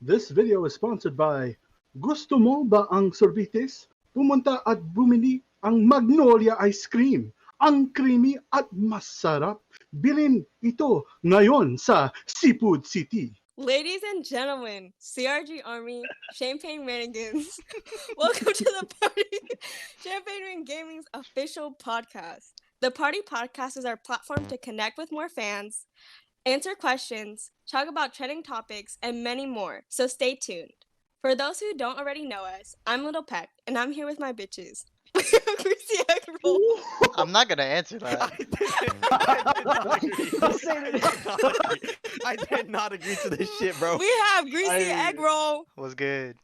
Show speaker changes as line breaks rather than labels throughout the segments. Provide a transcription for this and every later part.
This video is sponsored by Gusto mo ba ang sorbites? Pumunta at bumili ang Magnolia Ice Cream. Ang creamy at masarap. Bilhin ito ngayon sa Seafood City.
Ladies and gentlemen, CRG Army, Champagne Renegades, welcome to the Party Champagne Ring Gaming's official podcast. The Party Podcast is our platform to connect with more fans, answer questions, talk about trending topics, and many more, so stay tuned. For those who don't already know us, I'm Little Peck, and I'm here with my bitches. Greasy Egg Roll.
I'm not gonna answer that.
I did not agree to this shit, bro.
We have Greasy Egg Roll,
Was good.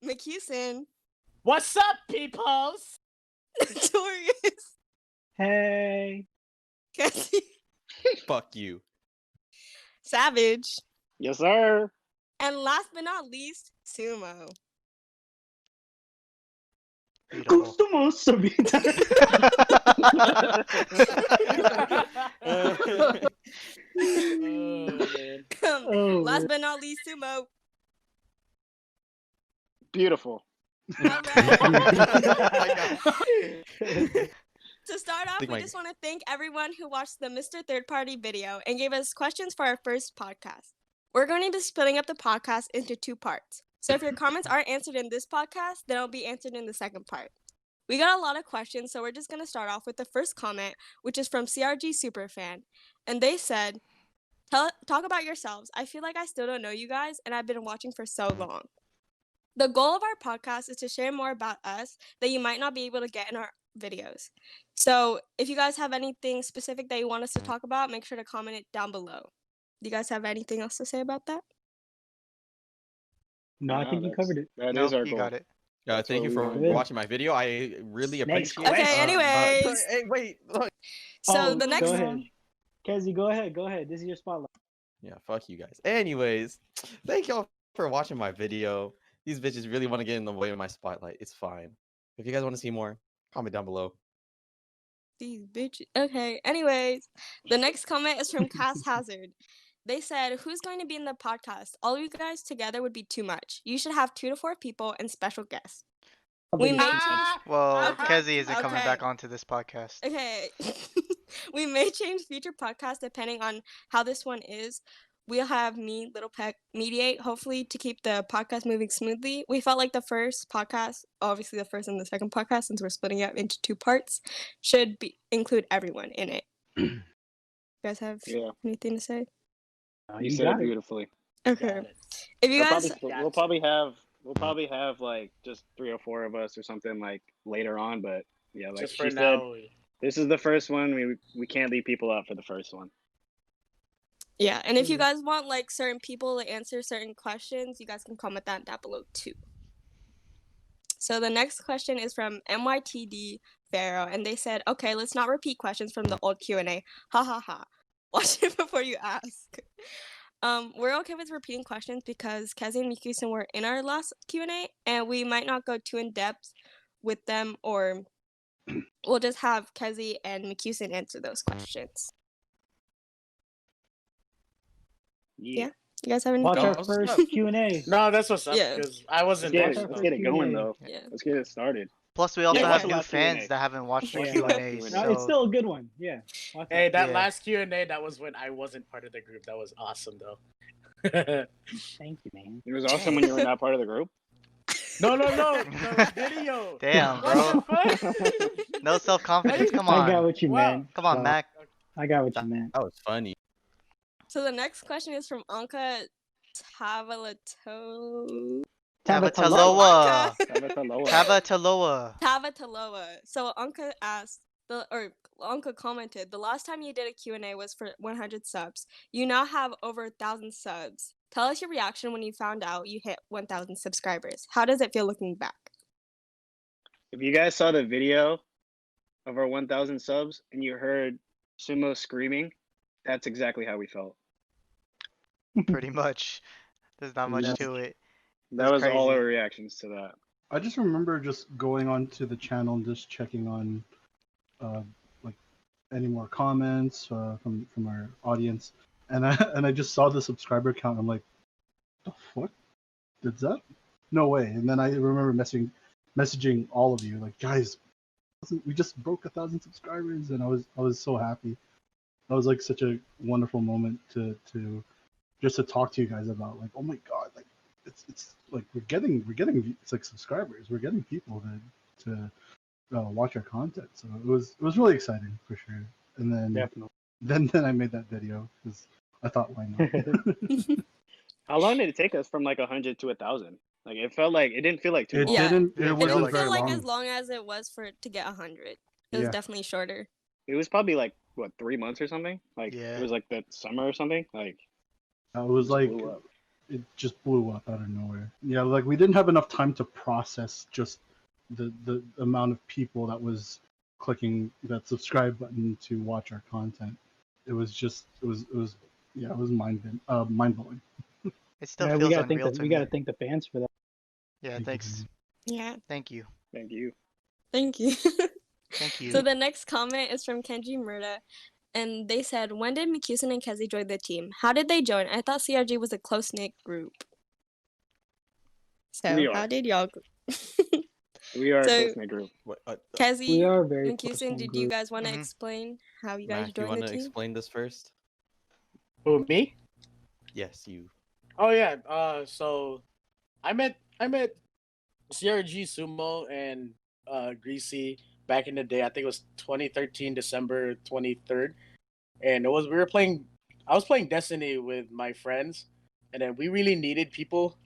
McHugson,
What's up, peoples?
Notorious,
Hey.
Cassie,
Fuck you.
Savage,
Yes, sir.
and last but not least, Sumo.
Beautiful.
Gusto mo sabihin Oh,
Last but not least, Sumo.
Beautiful.
Alright. To start off,
Think
we
my-
just want to thank everyone who watched the Mr. Third Party video and gave us questions for our first podcast. We're going to be splitting up the podcast into 2 parts. So if your comments aren't answered in this podcast, then it'll be answered in the second part. We got a lot of questions, so we're just going to start off with the first comment, which is from CRG Superfan. And they said, talk about yourselves. I feel like I still don't know you guys, and I've been watching for so long. The goal of our podcast is to share more about us that you might not be able to get in our videos. So if you guys have anything specific that you want us to talk about, make sure to comment it down below. Do you guys have anything else to say about that?
No, I think you covered it.
That
Nope,
is our
you
goal.
got it.
That's
Thank you
what
for
we
wanted.
watching my video. I really
Next
appreciate it.
Okay, anyways.
Hey, wait. Look.
So
Oh,
the next
Go ahead. Kezzy, go ahead. Go ahead. This is your spotlight.
Yeah, fuck you guys. Anyways, thank y'all for watching my video. These bitches really want to get in the way of my spotlight. It's fine. If you guys want to see more, comment down below.
These bitches. Okay, anyways, the next comment is from Cass Hazard. They said, who's going to be in the podcast? All of you guys together would be too much. You should have 2 to 4 people and special guests. We may
Well,
Okay,
Kezi isn't coming
okay.
back onto this podcast.
Okay. We may change future podcasts depending on how this one is. We'll have me, Little Peck, mediate, hopefully, to keep the podcast moving smoothly. We felt like the first podcast, obviously the first and the second podcast, since we're splitting it up into 2 parts, should include everyone in it. You guys have
Yeah.
anything to say?
You
You
said
got
it
it.
beautifully.
Okay. If you guys,
We'll probably have like just 3 or 4 of us or something like later on, but yeah, like
Just
she
for
said,
now.
this is the first one. We can't leave people out for the first one.
yeah, and if you guys want like certain people to answer certain questions, you guys can comment that down below too. So the next question is from MYTD Pharaoh, and they said, okay, let's not repeat questions from the old Q&A. Ha ha ha. Watch it before you ask. We're okay with repeating questions because Kezi and Mikusen were in our last Q&A, and we might not go too in depth with them, or we'll just have Kezi and Mikusen answer those questions. Yeah. You guys have any?
Watch our
Go.
first Q&A.
No, that's what's up.
Yeah.
Because I wasn't
Let's
there.
get it going though.
Yeah.
Let's get it started.
Plus, we also
Yeah,
have
watch
new
last
fans
Q&A.
that haven't watched the
Yeah.
Q&A.
No,
No, it's
So
still a good one. Yeah. Watch
Hey,
it.
that
Yeah.
last Q&A, that was when I wasn't part of the group. That was awesome, though.
Thank you, man.
It was awesome when you were not part of the group.
No, the video.
damn,
What
bro.
the fuck?
No self-confidence. Come
I got
on.
what you
Wow.
meant.
Come on,
So,
Mac.
I got what you meant.
That was funny.
So the next question is from Anka Tavalato.
Tavataloa.
Tavataloa.
Tavataloa.
Tavataloa. So Anka asked, Anka commented, the last time you did a Q&A was for 100 subs. You now have over 1,000 subs. Tell us your reaction when you found out you hit 1,000 subscribers. How does it feel looking back?
If you guys saw the video of our 1,000 subs and you heard Sumo screaming, that's exactly how we felt.
Pretty much. There's not much
Yes.
to it.
That was all
crazy.
our reactions to that.
I just remember just going onto the channel and just checking on like any more comments from our audience, and I just saw the subscriber count. I'm like, the fuck? Did that? No way. And then I remember messaging all of you like, guys, we just broke 1,000 subscribers, and I was so happy. That was like such a wonderful moment to just to talk to you guys about, like, oh my god, like it's like we're getting it's like subscribers, we're getting people to watch our content. So it was really exciting for sure. And then
Definitely.
then I made that video because I thought, why not?
How long did it take us from like 100 to 1,000? Like it didn't feel like too
It
long.
Yeah.
didn't.
It
It
It
wasn't
didn't
very
feel like
long.
as long as it was for it to get 100. It was
Yeah.
definitely shorter.
It was probably like what 3 months or something. Like
Yeah.
it was like the summer or something. Like
It was
just
like
blew up.
it just blew up out of nowhere. Yeah, like we didn't have enough time to process just the amount of people that was clicking that subscribe button to watch our content. It was just it was yeah, it was mind blowing.
It still
Yeah, we
feels
gotta thank
unreal
the
to
we
me.
gotta thank the fans for that.
Yeah,
Thank you,
thanks.
Yeah.
Thank you.
Thank you.
Thank you.
Thank you.
So the next comment is from Kenji Murda, and they said, "When did McCuson and Kezi join the team? How did they join? I thought CRG was a close knit group." So
We
how
are.
did y'all?
We are a
So
close knit group.
What,
We
Kezi,
are a very close
McCuson,
knit
did you
group.
guys want to
Mhm.
explain how you guys
Mac, you
joined
want
the
to
team?
explain this first?
Who, me?
Yes, you.
Oh yeah. So I met CRG Sumo and Greasy back in the day. I think it was 2013 December 23rd, and it was we were playing. I was playing Destiny with my friends, and then we really needed people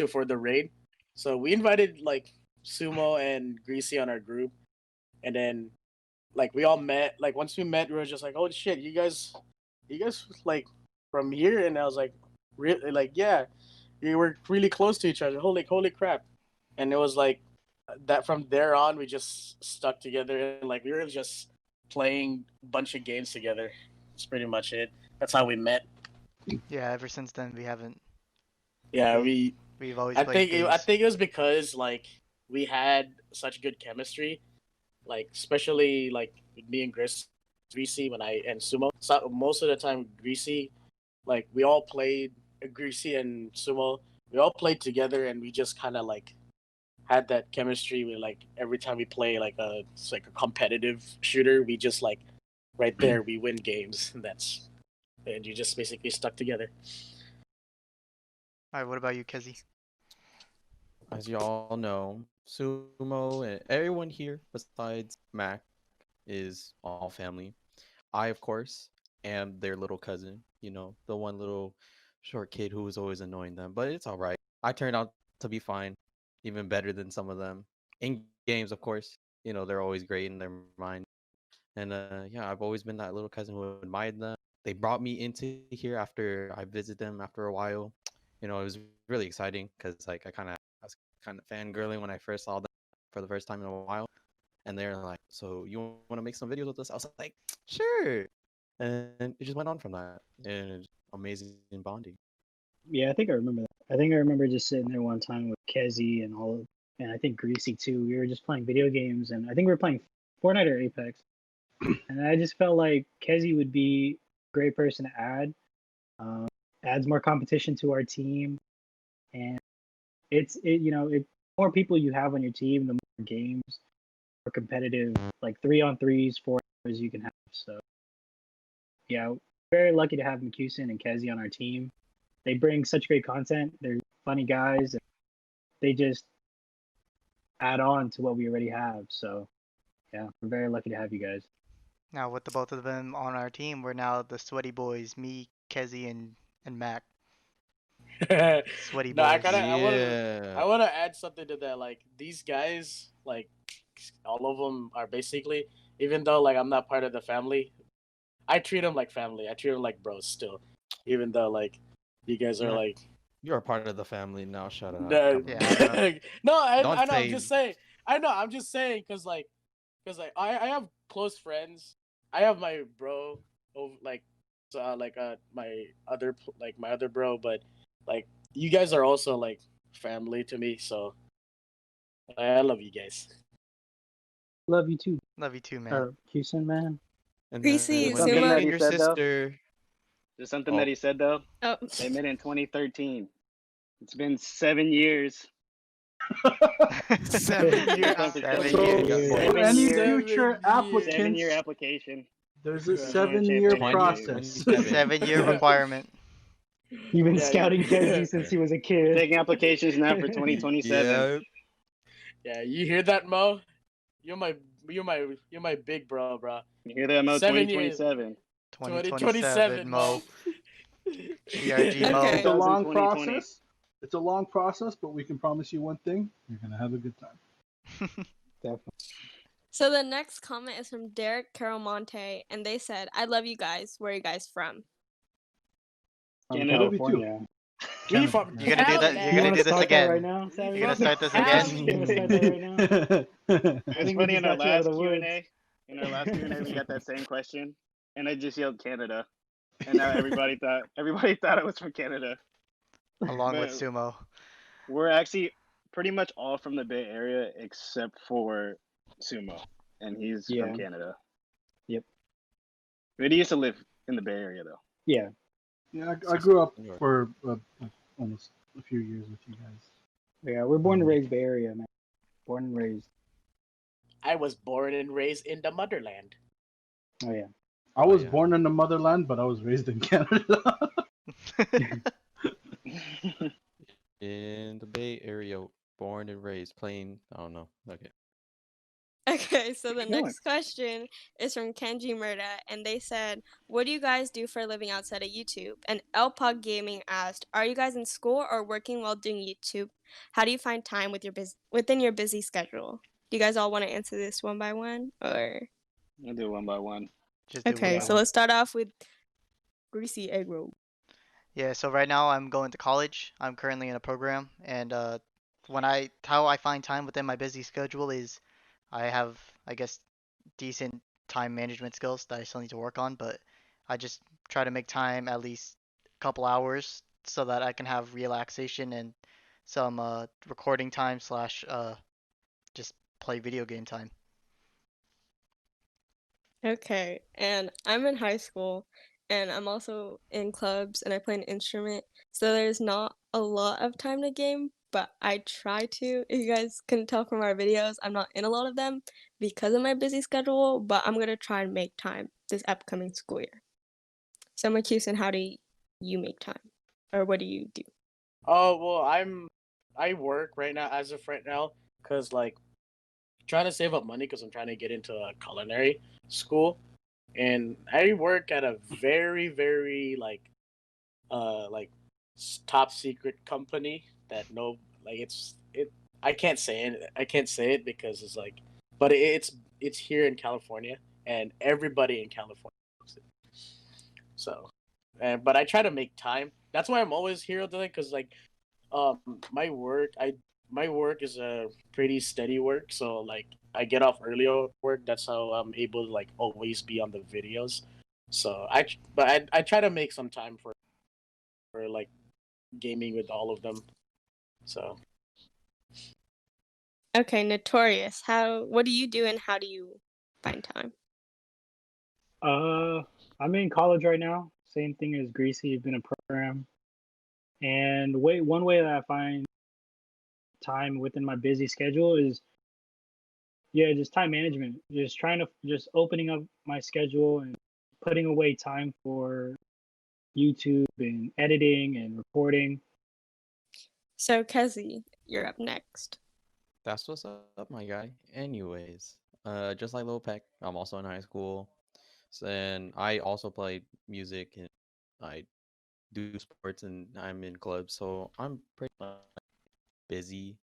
for the raid, so we invited like Sumo and Greasy on our group, and then like we all met. Like once we met, we were just like, "Oh shit, you guys like from here?" And I was like, "Really? Like yeah, we were really close to each other. Holy crap!" And it was like that. From there on, we just stuck together, and like we were just playing a bunch of games together. That's pretty much it. That's how we met.
Yeah, ever since then we haven't.
Yeah,
We've always
I
played
think I
games.
think it was because like we had such good chemistry, like especially like with me and Greasy when I and Sumo. So most of the time, Greasy, like we all played Greasy and Sumo. We all played together, and we just kind of like had that chemistry. We like every time we play like it's like a competitive shooter, we just like right there we win games. And you just basically stuck together.
All right, what about you, Kezi?
As you all know, Sumo and everyone here besides Mac is all family. I, of course, am their little cousin. You know, the one little short kid who was always annoying them, but it's all right. I turned out to be fine, even better than some of them. In games, of course, you know, they're always great in their mind. And yeah, I've always been that little cousin who admired them. They brought me into here after I visited them after a while. You know, it was really exciting because like I was kind of fangirling when I first saw them for the first time in a while. And they're like, "So you want to make some videos with us?" I was like, "Sure." And it just went on from that. And it's amazing bonding.
Yeah, I think I remember that. I think I remember just sitting there one time with Kezi and I think Greasy too. We were just playing video games, and I think we were playing Fortnite or Apex. And I just felt like Kezi would be a great person to add. Um, Adds more competition to our team, and it more people you have on your team, the more games, more competitive, like 3-on-3s, 4-on-4s you can have. So yeah, very lucky to have McCuson and Kezi on our team. They bring such great content. They're funny guys. And they just add on to what we already have. So yeah, we're very lucky to have you guys.
Now, with the both of them on our team, we're now the sweaty boys, me, Kezi, and Mac. Sweaty
No, I
boys.
kind of
Yeah.
I want to add something to that. Like these guys, like all of them are basically, even though like I'm not part of the family, I treat them like family. I treat them like bros still, even though like you guys are
Mac,
like
you're a part of the family now. Shut up.
no,
Come
Yeah,
on.
I don't know.
no.
Don't
I know. I'm
say
just saying. I know. I'm just saying because I have close friends. I have my bro over my other bro, but like you guys are also like family to me. So I love you guys.
Love you too,
Love you too, man.
Houston, man.
And
Greasy,
then
There's
when
something
me
Sumo.
that
and
he
your
said though.
sister,
There's something
oh,
that he said though.
Oh,
They met in 2013. It's been 7 years.
7 years.
Put that in
7
So,
years.
years.
for
7
any
year,
future
7-year
applicants,
application.
there's a
Yeah.
National
7-year
champion
process.
2027.
7-year requirement.
You've been
Yeah,
scouting
you-
Kenzie since he was a
We're
kid.
taking applications now for 2027.
Yeah.
Yeah, you hear that, Mo? You're my you're my big bro, bro.
You hear that, Mo?
7 years.
2027.
2027, Mo. CRG Mo.
Okay.
It's a long
2020.
process. It's a long process, but we can promise you one thing: you're gonna have a good time.
Definitely.
So the next comment is from Derek Caramonte, and they said, "I love you guys. Where are you guys from?"
From
Canada.
California.
We from
You're gonna do that-
Canada.
you're gonna do this
start
again.
That right now, Savvy?
You're gonna start this
Cali.
again?
You wanna start that right now? I
It's
think we
funny,
just
in our
got you out of
last
the woods.
Q&A, we got that same question, and I just yelled Canada, and now everybody thought it was from Canada.
Along with
But
Sumo.
we're actually pretty much all from the Bay Area except for Sumo, and he's
Yeah.
from Canada.
Yep.
But he used to live in the Bay Area, though.
Yeah.
Yeah, I grew up for almost a few years with you guys.
Yeah, we're born and raised Bay Area, man. Born and raised.
I was born and raised in the motherland.
Oh yeah.
I was
yeah.
born in the motherland, but I was raised in Canada.
In the Bay Area, born and raised, playing. I don't know. Okay.
Okay, so the
Keep going.
next question is from Kenji Murda, and they said, "What do you guys do for a living outside of YouTube?" And Elpug Gaming asked, "Are you guys in school or working while doing YouTube? How do you find time with within your busy schedule?" Do you guys all want to answer this one by one, or?
I'll do it one by one.
Just do
Okay,
one
so
by one.
let's start off with Greasy Egg Roll.
Yeah, so right now I'm going to college. I'm currently in a program, and how I find time within my busy schedule is I have, I guess, decent time management skills that I still need to work on, but I just try to make time at least a couple hours so that I can have relaxation and some recording time slash just play video game time.
Okay, and I'm in high school, and I'm also in clubs, and I play an instrument, so there's not a lot of time to game, but I try to. If you guys can tell from our videos, I'm not in a lot of them because of my busy schedule, but I'm gonna try and make time this upcoming school year. So, Makusen, how do you make time, or what do you do?
Oh well, I work right now as of right now because like trying to save up money because I'm trying to get into a culinary school, and I work at a very like top secret company that no like it I can't say it because it's like but it's here in California and everybody in California knows it. So but I try to make time. That's why I'm always here today because like um my work is a pretty steady work, so like I get off early at work. That's how I'm able to like always be on the videos. So I try to make some time for like gaming with all of them. So
Okay, Notorious, what do you do, and how do you find time?
I'm in college right now. Same thing as Greasy, been a program. And one way that I find time within my busy schedule is just time management. Just trying to just opening up my schedule and putting away time for YouTube and editing and recording.
So, Kezi, you're up next.
That's what's up, my guy. Anyways, just like Lil Peck, I'm also in high school, and I also play music and I do sports and I'm in clubs, so I'm pretty busy.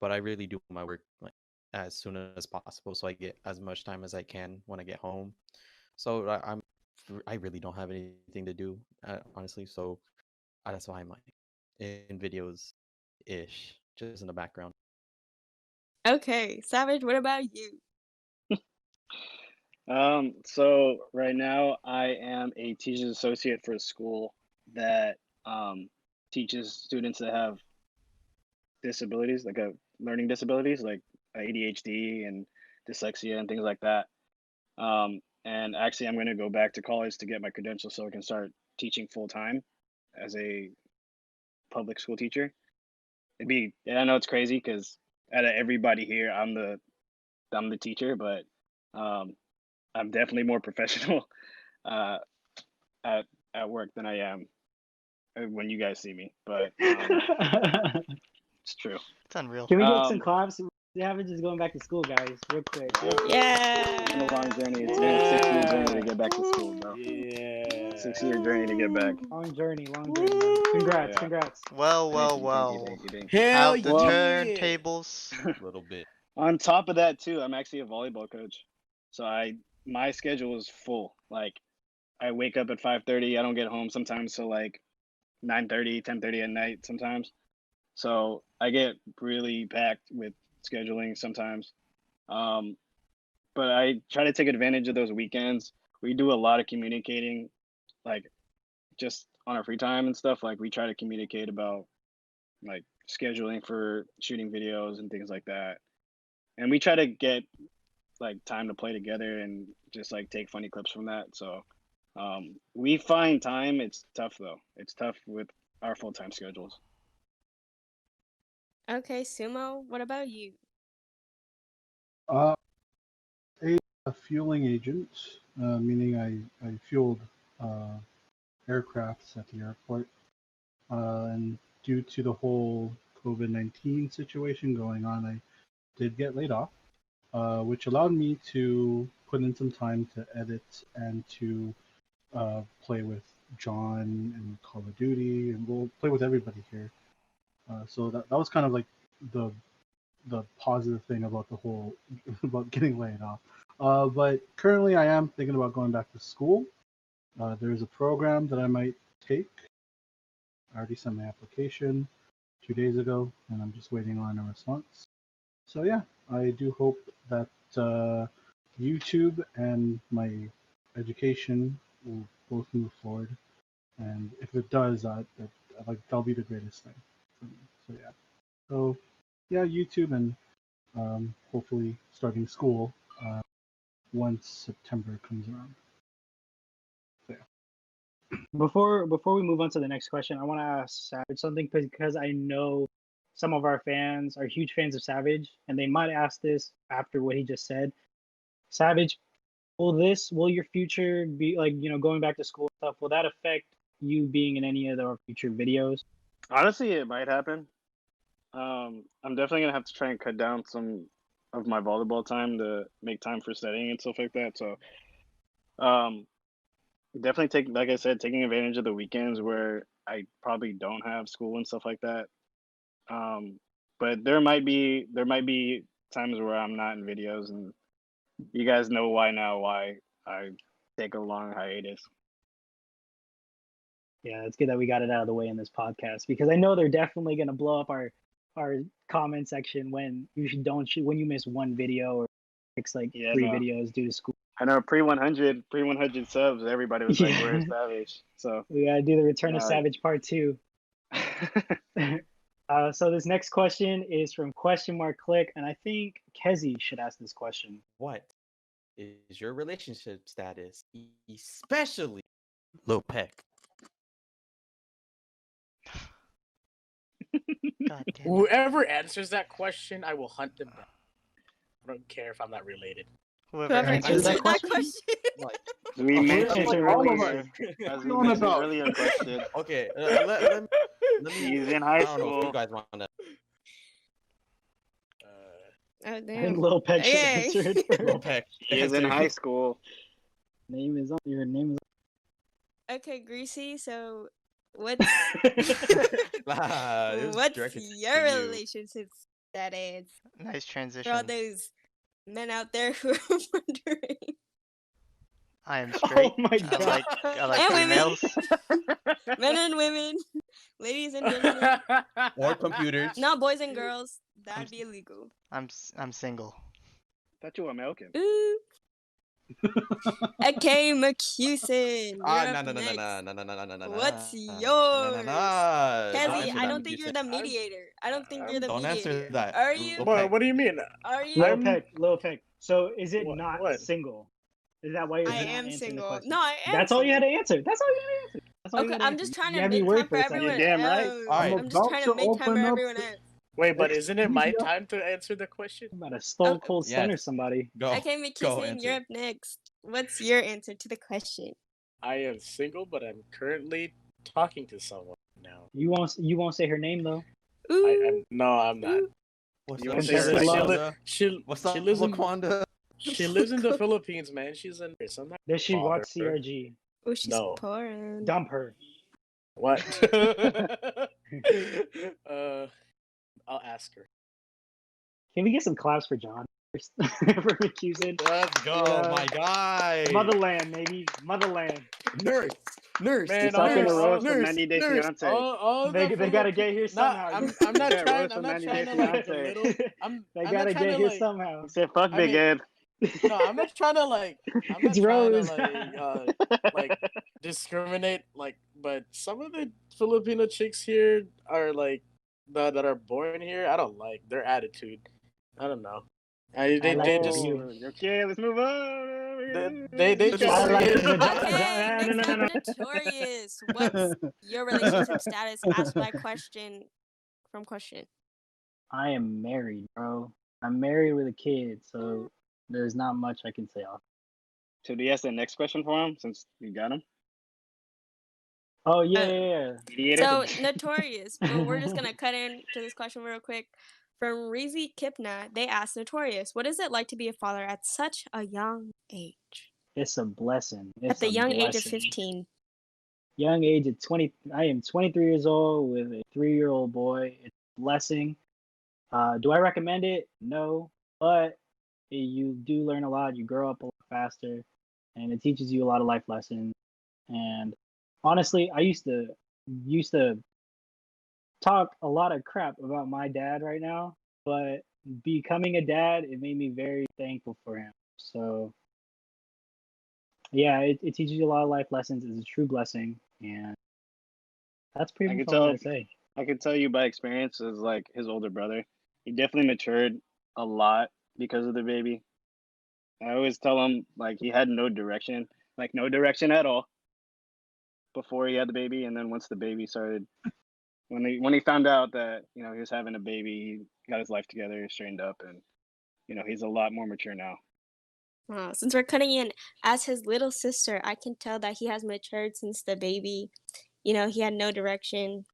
But I really do my work like as soon as possible, so I get as much time as I can when I get home. So I really don't have anything to do, honestly. So that's why I'm like in videos ish, just in the background.
Okay, Savage, what about you?
So right now I am a teacher's associate for a school that teaches students that have disabilities, like learning disabilities, like ADHD and dyslexia and things like that. And actually, I'm going to go back to college to get my credentials so I can start teaching full time as a public school teacher. I know it's crazy because out of everybody here, I'm the teacher, but I'm definitely more professional uh, at work than I am when you guys see me. But it's true.
It's unreal.
Can we get some claps? Savage is going back to school, guys, real quick.
It's been a long journey. It's been a 6-year journey to get back to school, bro.
Yeah.
6-year journey to get back.
Long journey, long journey. Congrats,
Yeah.
congrats.
Well.
Thank you.
Hell
Have the
yeah.
turntables.
A little bit.
On top of that, too, I'm actually a volleyball coach, so my schedule is full. Like, I wake up at 5:30. I don't get home sometimes till like 9:30, 10:30 at night sometimes. So I get really packed with scheduling sometimes. But I try to take advantage of those weekends. We do a lot of communicating, like just on our free time and stuff. Like we try to communicate about like scheduling for shooting videos and things like that. And we try to get like time to play together and just like take funny clips from that. So we find time. It's tough though. It's tough with our full-time schedules.
Okay, Sumo, what about you?
Uh, a fueling agent, meaning I fueled aircrafts at the airport. And due to the whole COVID-19 situation going on, I did get laid off, which allowed me to put in some time to edit and to play with John and Call of Duty, and we'll play with everybody here. So that was kind of like the positive thing about the whole about getting laid off. But currently, I am thinking about going back to school. There's a program that I might take. I already sent my application 2 days ago, and I'm just waiting on a response. So yeah, I do hope that YouTube and my education will both move forward, and if it does, that'll be the greatest thing for me. So yeah, so yeah, YouTube and hopefully starting school once September comes around. So, yeah.
Before we move on to the next question, I want to ask Savage something because I know some of our fans are huge fans of Savage, and they might ask this after what he just said. Savage, will your future be like, going back to school and stuff? Will that affect you being in any of our future videos?
Honestly, it might happen. I'm definitely gonna have to try and cut down some of my volleyball time to make time for studying and stuff like that. So, definitely like I said, taking advantage of the weekends where I probably don't have school and stuff like that. But there might be times where I'm not in videos, and you guys know why I take a long hiatus.
Yeah, it's good that we got it out of the way in this podcast because I know they're definitely gonna blow up our comment section when you don't shoot when you miss one video or it's like 3 videos due to school.
I know pre 100 subs, everybody was like, "Where's Savage?" So
we gotta do the Return of Savage Part 2. So this next question is from !click, and I think Kezi should ask this question.
What is your relationship status, especially Lil Peck?
God damn it.
Whoever answers that question, I will hunt them down. I don't care if I'm not related.
Whoever
answers that question.
We mentioned
earlier,
as we mentioned earlier question.
Okay, let me.
He's in high
I don't know if
school.
you guys want to.
Oh,
And
damn.
Lil Peck should
Hey.
answer it.
Lil Peck.
He is in high school.
Your name is on.
Okay, Greasy, so what's
Nah, it was
what's
directed
your
to you.
relationship status?
Nice
For all
transition.
those men out there who are wondering.
I am straight.
Oh my god.
I like
And women.
females.
Men and women, ladies and gentlemen,
Or computers.
not boys and girls. That'd be illegal.
I'm single.
Thought you were American.
Ooh. Okay, McCusin.
No.
What's
No,
yours?
no.
Kezi,
answer
I
that,
don't think you're the mediator. I don't think you're the
Don't
mediator.
answer that.
Are you?
Lil
What,
Peck.
what do you mean?
Are you?
Lil Peck. So is it
What-
not
what?
single? Is that why you're
I
not
am
answering the
single.
question?
No, I am.
That's all you had
single.
to answer. That's all you had to answer. That's all you
Okay,
had to
I'm
answer.
just trying
You
to
had me
make
worried
time
for
for
a second.
everyone
You're damn right.
else.
Alright.
I'm just trying to make time for everyone else.
Wait, but isn't it my
Trivia.
time to answer the question?
I'm about to stone cold
Yes.
stunner somebody.
Go.
Okay,
Go
McKeeson, you're
answer.
up next. What's your answer to the question?
I am single, but I'm currently talking to someone now.
You won't say her name though.
Ooh.
No, I'm not.
Ooh.
What's
You
up,
won't say her
Contested
license.
love.
What's
She
up,
lives in
Laquanda?
she lives in the Philippines, man. She's a nurse. I'm not
Does she watch
bother her.
CRG?
Oh, she's
No.
porn.
Dump her.
What? I'll ask her.
Can we get some claps for John first? For accusing?
Let's go,
Yeah.
my guy.
Motherland, maybe. Motherland.
Nurse.
Man,
He's talking to
nurse,
Rose from
nurse,
90 Day
nurse.
Fiance.
all
They
the
gotta get
Philippi-
here
Nah,
somehow.
I'm not
Yeah,
trying.
Rose
I'm
from
not
90
trying
Day
to like
Fiance.
belittle. I'm
They
I'm
gotta
not trying
get
to
here
like.
somehow.
He said, "Fuck
I
Big
mean,
Ed."
No, I'm not trying to like. I'm not
It's
trying
Rose.
to like discriminate. Like, but some of the Filipino chicks here are like that are born here. I don't like their attitude. I don't know.
I
They
like the
just
view.
Okay, let's move on.
they
Keep
just
I like
going.
the John.
Okay,
No,
next
no,
up,
no.
Notorious. What's your relationship status? Asked by question from question.
I am married, bro. I'm married with a kid, so there's not much I can say off.
So do you ask the next question for him since you got him?
Oh yeah,
Uh,
yeah,
Mediator?
So Notorious. Well, we're just gonna cut into this question real quick. From Rizi Kipna, they asked Notorious, "What is it like to be a father at such a young age?"
It's a blessing.
At
It's
the
a
young age of
blessing.
15.
Young age of 20. I am 23 years old with a 3-year-old boy. It's a blessing. Do I recommend it? No, but you do learn a lot. You grow up a lot faster, and it teaches you a lot of life lessons. And honestly, I used to talk a lot of crap about my dad right now, but becoming a dad, it made me very thankful for him. So yeah, it teaches you a lot of life lessons. It's a true blessing, and that's pretty
I
much
could
all I
tell.
gotta say.
I could tell you by experience as like his older brother. He definitely matured a lot because of the baby. I always tell him like he had no direction, like no direction at all before he had the baby, and then once the baby started, when he found out that he was having a baby, he got his life together, straightened up, and he's a lot more mature now.
Wow. Since we're cutting in, as his little sister, I can tell that he has matured since the baby. He had no direction,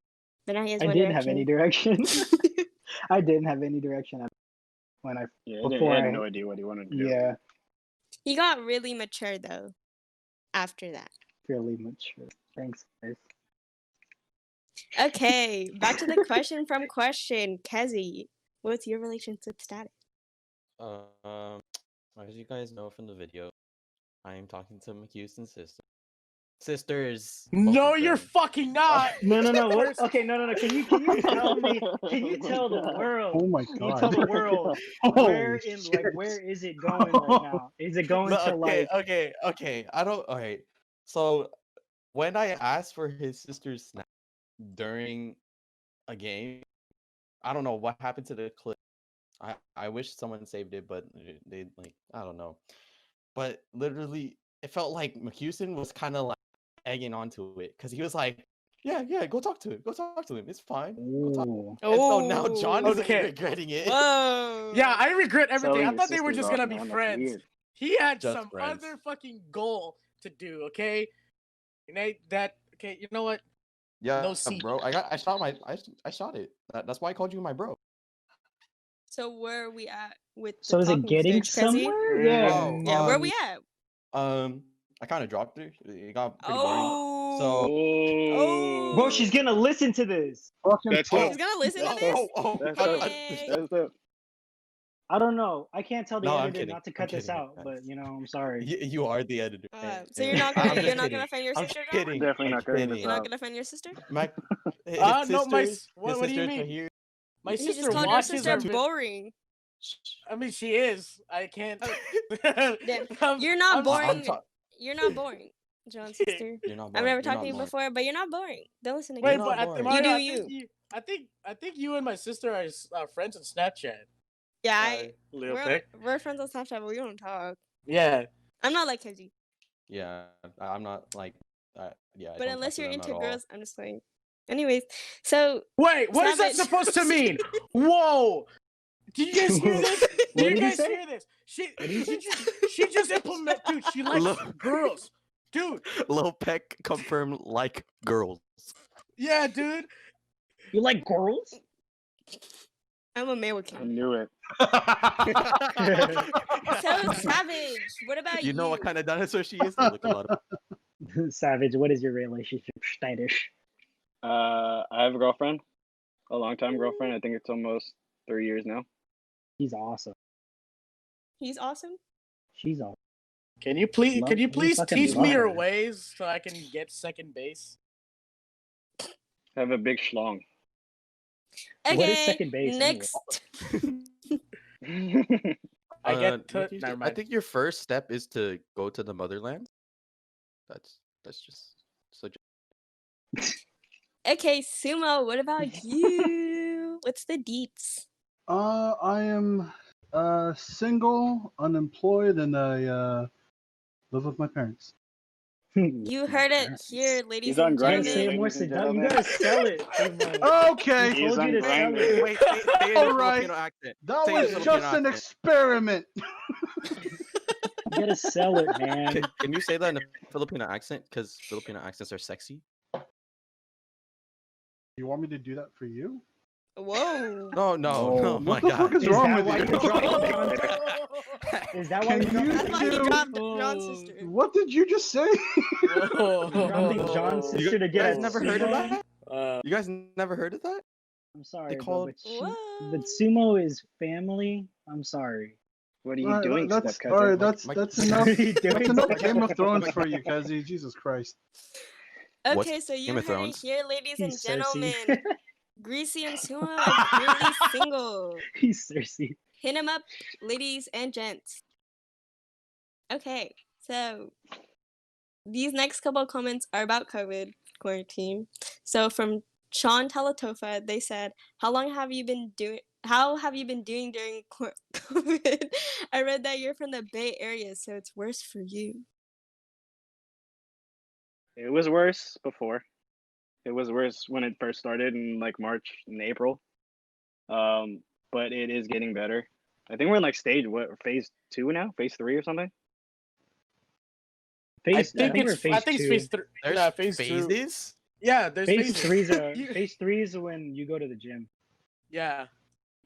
but now he has
I
one
didn't have any
direction.
direction. I didn't have any direction when I
Yeah, he
before
had
I
no idea what he wanted to do.
yeah,
He got really mature though after that.
fairly mature. Thanks, guys.
Okay, back to the question from question. Kezi, what's your relationship status?
As you guys know from the video, I am talking to McHouston's sister. Sisters. both
No,
of
you're
them.
fucking not.
No. What?
First-
Okay, no. Can you tell me? Can you tell the world?
Oh my
Can you tell
god.
the world where is it going right now? Is it going
No,
to like?
okay. I don't. Okay. So when I asked for his sister's snap during a game, I don't know what happened to the clip. I wish someone saved it, but they like I don't know. But literally, it felt like McHouston was kind of like egging onto it because he was like, "Yeah, go talk to him. Go talk to him. It's fine. Go talk."
Ooh.
And so now John is
Okay.
regretting it.
Whoa.
Yeah, I regret everything.
Selling
I
his
thought they were
sisters
just
off,
gonna be
man, that's
friends.
weird.
He had
Just
some
friends.
other fucking goal to do. Okay, okay. You know what?
Yeah,
No seat.
bro. I shot it. That's why I called you my bro.
So where are we at with the
So is it
talking
getting
stage, Kezi?
somewhere? Yeah.
Oh,
Yeah, where are we at?
I kind of dropped it. It got pretty boring.
Oh.
So
Oh,
Bro, she's gonna listen to this.
Fucking
That's
She's
dope.
gonna listen to
That's
this?
dope. That's dope.
Hey.
That's dope.
I don't know. I can't tell the
No, I'm
editor
kidding.
not to
I'm
cut this
kidding,
out,
guys.
but I'm sorry.
You are the editor.
So you're not
I'm
gonna
just
offend
kidding.
your
I'm
sister, John?
kidding.
Definitely
I'm
not cutting this
kidding.
You're not
out.
gonna offend your sister?
My his
No,
sisters,
what
his
do you
sisters are
mean?
here.
My
He just
sister
called your
watches
sister
our vid-
boring.
I mean, she is. I can't.
Damn.
I'm-
You're not
I'm-
boring.
ta-
You're not boring, John's sister.
You're not
I've
boring.
never
You're
talked
not
to you
boring.
before, but you're not boring. Don't listen to
Wait,
Kezi.
not
but
boring.
Mario,
You do
I think you and my sister are friends on Snapchat.
Yeah,
Little
we're
thick.
friends on Snapchat, but we don't talk.
Yeah.
I'm not like Kezi.
Yeah, I'm not like. Yeah. I
But
don't
unless
talk to
you're
them at
into
all.
girls, I'm just playing. Anyways, so
Wait, what is that
Savage.
supposed to mean? Whoa! Did you guys hear this?
What
Did you
did he
guys
say?
hear this?
What did he say?
She just implemented. Dude, she likes
Look.
girls. Dude,
Lil Peck confirmed like girls.
yeah, dude.
You like girls?
I'm a
I
American.
knew it.
So Savage, what about
You know what kind of dinosaur she is? They look a lot of.
Savage, what is your relationship status?
I have a girlfriend, a long-time girlfriend. I think it's almost 3 years now.
He's awesome.
He's awesome.
She's awesome.
Can you please
We fucking
teach
love
me her
her.
ways so I can get second base?
I have a big schlong.
Okay,
What is second base anyway?
next.
I get to.
Nikki,
Never
I
mind.
think your first step is to go to the motherland. That's just so.
Okay, Sumo, what about you? What's the deets?
I am single, unemployed, and I live with my parents.
You heard it here, ladies
He's on
and
You gotta
Grindr,
say it
gentlemen.
more
ladies and
seductive. You
gentlemen.
gotta sell it. Sumo.
Okay,
He
He's
told you
on
to sell
Grindr.
it.
Wait, say it in
All
a
right.
Filipino accent.
that
Say it in a
was
Filipino
just an
accent.
experiment.
You gotta sell it, man.
Can you say that in a Filipino accent? Because Filipino accents are sexy.
You want me to do that for you?
Whoa.
No,
Oh,
my
what the
God.
fuck is
Is
wrong
that
with
why
you?
you dropped John? Is that why you
Can
dropped
you
That's why he
do-
dropped John's sister.
What did you just say?
Dropping John's
You
sister to
You
get
guys
at
never heard of
Sumo?
that? You guys never heard of that?
I'm sorry, bro,
called-
but Sumo is family. I'm sorry.
What are you doing,
that's
step
all right.
cousin?
That's
Mike-
enough.
What are you doing,
That's enough
step
Game of
cousin?
Thrones for you, Kazi. Jesus Christ.
What's
Okay, so you
Game of
heard it
Thrones?
here, ladies and
He's Cersei.
gentlemen. Greasy and Sumo are currently single.
He's Cersei.
Hit him up, ladies and gents. Okay, so these next couple of comments are about COVID quarantine. So from Sean Talatofa, they said, How have you been doing during COVID? I read that you're from the Bay Area, so it's worse for you."
It was worse before. It was worse when it first started in like March and April. But it is getting better. I think we're in like phase 2 now, phase 3 or something.
I
Phase, I
think
think we're
it's
phase
phase
two.
3.
There's
Nah, phase 2.
phases?
Yeah, there's
Phase
phases.
phase three is when you go to the gym,
Yeah.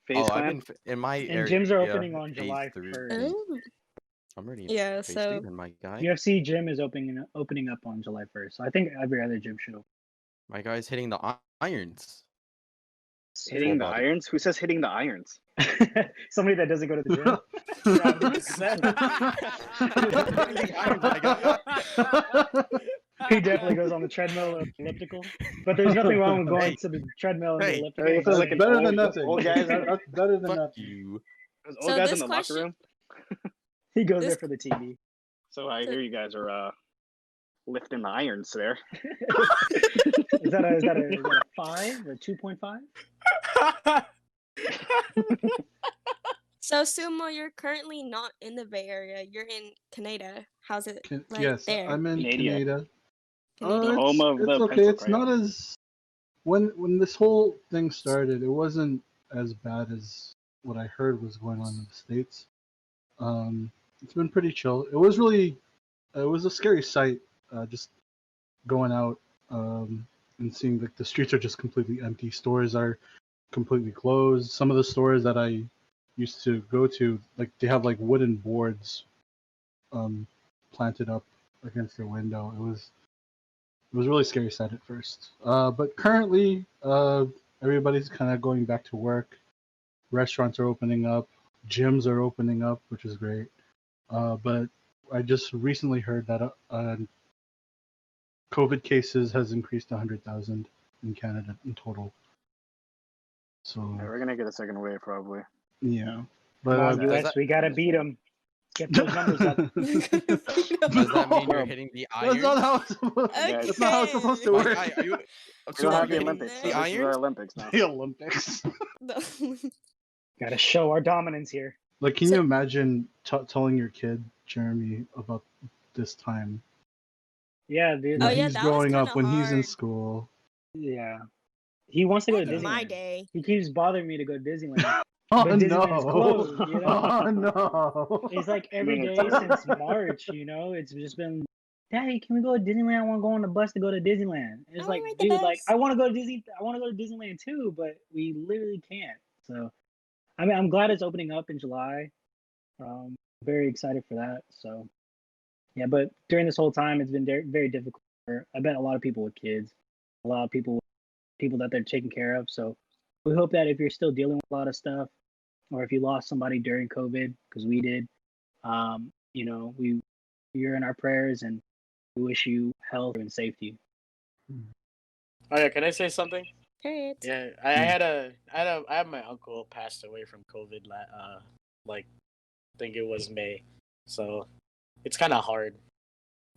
Phase
Oh,
clan.
in my
and
area.
gyms are opening on
phase
July
3.
1st.
Oh.
I'm already in
Yeah,
phase
so
3 then, my guy.
UFC gym is opening up on July 1st. So I think every other gym should open.
My guy's hitting the irons.
Hitting
Full
the
body.
irons? Who says hitting the irons?
Somebody that doesn't go to the gym.
Yeah, who said-
He definitely goes on the treadmill or elliptical. But there's nothing wrong with going
Hey.
to the treadmill and
Hey.
the elliptical.
Hey,
and
it's like
going-
an
Better than
old-
nothing.
old guys-
That's better than
Fuck
nothing.
you.
Those
So
old guys
this
in the
question-
locker room.
He goes
This-
there for the TV.
So I hear you guys are lifting the irons there.
Is that a 5 or 2.5?
So Sumo, you're currently not in the Bay Area. You're in Canada. How's it like
yes,
there?
I'm in
Canada.
Canada.
Canadian?
It's,
Home of
it's
the
okay.
pencil
It's not as when this whole thing started. It wasn't as bad as what I heard was going on in the States. It's been pretty chill. It was a scary sight. Just going out and seeing like the streets are just completely empty. Stores are completely closed. Some of the stores that I used to go to, like they have like wooden boards planted up against their window. It was really scary sight at first. But currently, everybody's kind of going back to work. Restaurants are opening up. Gyms are opening up, which is great. But I just recently heard that COVID cases has increased to 100,000 in Canada in total. So
Yeah, we're gonna get a second wave probably.
yeah,
Come on,
does
US,
that-
we gotta beat them. Get those numbers up.
Does that mean you're
No.
hitting the
that's
irons?
not how it's supposed. That's not how it's supposed to
My
work.
guy, are you?
We
So
don't
are
have
you
the
hitting
Olympics. So
the
this is our
irons?
Olympics now.
The Olympics.
Gotta show our dominance here.
Like, can you imagine telling your kid Jeremy about this time?
Yeah, dude.
Oh,
when
yeah,
he's
that was
growing up,
kinda
when he's in
hard.
school.
Yeah. He wants to go to
Back in my
Disneyland.
day.
He keeps bothering me to go to Disneyland.
Oh
But Disneyland's
no!
closed, you know?
Oh no!
It's like
I
every
mean, it's
day
hard.
since March, you know? It's just been, Daddy, can we go to Disneyland? I want to go on the bus to go to Disneyland.
I
It's
want
like,
to ride the
dude, like,
bus.
I want to go to I want to go to Disneyland too, but we literally can't. So, I mean, I'm glad it's opening up in July. Very excited for that. So, yeah, but during this whole time, it's been very difficult. I bet a lot of people with kids, a lot of people that they're taking care of. So we hope that if you're still dealing with a lot of stuff, or if you lost somebody during COVID, because we did, you know, you're in our prayers, and we wish you health and safety.
Oh yeah, can I say something?
Period.
Yeah, I had my uncle passed away from COVID. Like I think it was May, so it's kind of hard.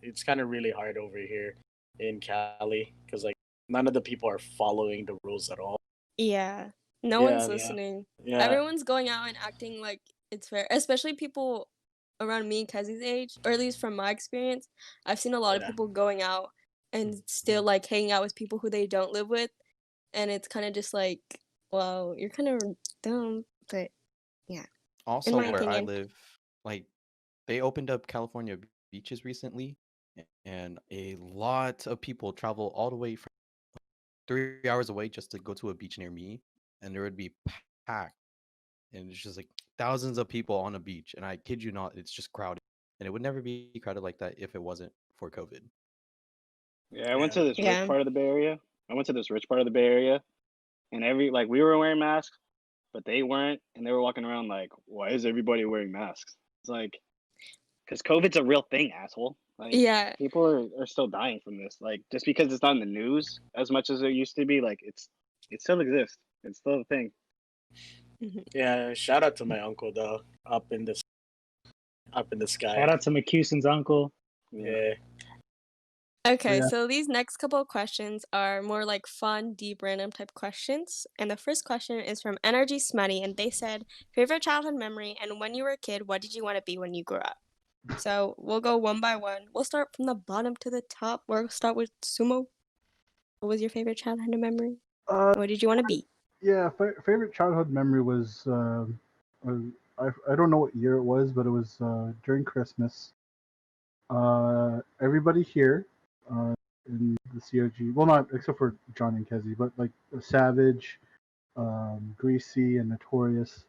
It's kind of really hard over here in Cali because like none of the people are following the rules at all.
Yeah. No
Yeah,
one's
yeah.
listening.
Yeah,
Everyone's going out and acting like it's fair, especially people around me and Kezzy's age, or at least from my experience. I've seen a lot of
Yeah.
people going out and still like hanging out with people who they don't live with, and it's kind of just like, well, you're kind of dumb, but yeah.
Also,
my
where I
opinion.
live, like they opened up California beaches recently, and a lot of people travel all the way from 3 hours away just to go to a beach near me, and there would be packed, and it's just like thousands of people on a beach, and I kid you not, it's just crowded, and it would never be crowded like that if it wasn't for COVID.
Yeah, I went to this rich
Yeah.
part of the Bay Area. I went to this rich part of the Bay Area, and we were wearing masks, but they weren't, and they were walking around like, why is everybody wearing masks? It's like, because COVID's a real thing, asshole. Like,
Yeah.
people are still dying from this. Like, just because it's not in the news as much as it used to be, like, it still exists. It's still a thing.
yeah. Shout out to my uncle though, up in the sky.
Shout out to McCuson's uncle.
Yeah.
Okay,
Yeah.
so these next couple of questions are more like fun, deep, random type questions. And the first question is from Energy Smutty, and they said, favorite childhood memory, and when you were a kid, what did you want to be when you grew up? So we'll go one by one. We'll start from the bottom to the top. We'll start with Sumo. What was your favorite childhood memory? What did you want to be?
Yeah, favorite childhood memory was I don't know what year it was, but it was during Christmas. Everybody here in the CRG, well, not except for John and Kezzy, but like Savage, Greasy, and Notorious,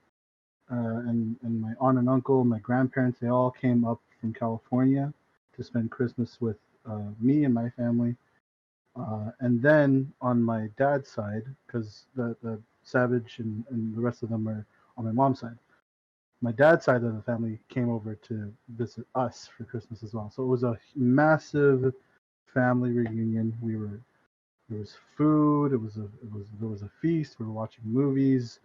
and my aunt and uncle, my grandparents, they all came up from California to spend Christmas with me and my family. And then on my dad's side, because the Savage and the rest of them are on my mom's side, my dad's side of the family came over to visit us for Christmas as well. So it was a massive family reunion. There was food. There was a feast. We were watching movies.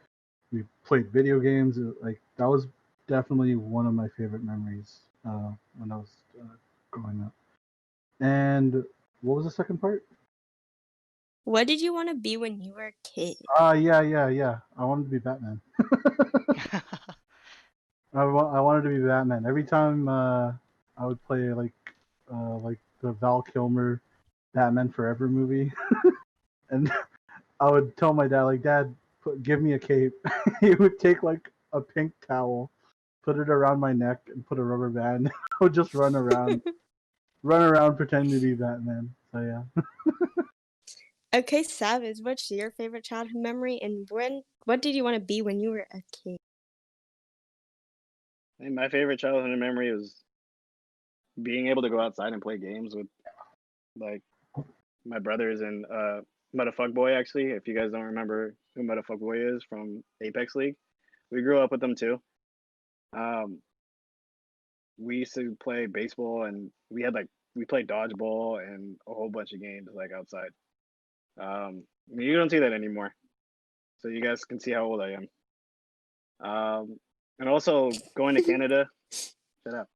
We played video games. Like that was definitely one of my favorite memories when I was growing up. And what was the second part?
What did you want to be when you were a kid?
Yeah. I wanted to be Batman. I wanted to be Batman. Every time I would play like the Val Kilmer Batman Forever movie, and I would tell my dad like, Dad, give me a cape. He would take like a pink towel, put it around my neck, and put a rubber band. I would just run around pretending to be Batman. So yeah.
Okay, Savage, what's your favorite childhood memory, and what did you want to be when you were a kid?
I think my favorite childhood memory was being able to go outside and play games with like my brothers and Metafuck Boy. Actually, if you guys don't remember who Metafuck Boy is from Apex League, we grew up with them too. We used to play baseball, and we played dodgeball and a whole bunch of games like outside. I mean, you don't see that anymore, so you guys can see how old I am. And also going to Canada. Shut up.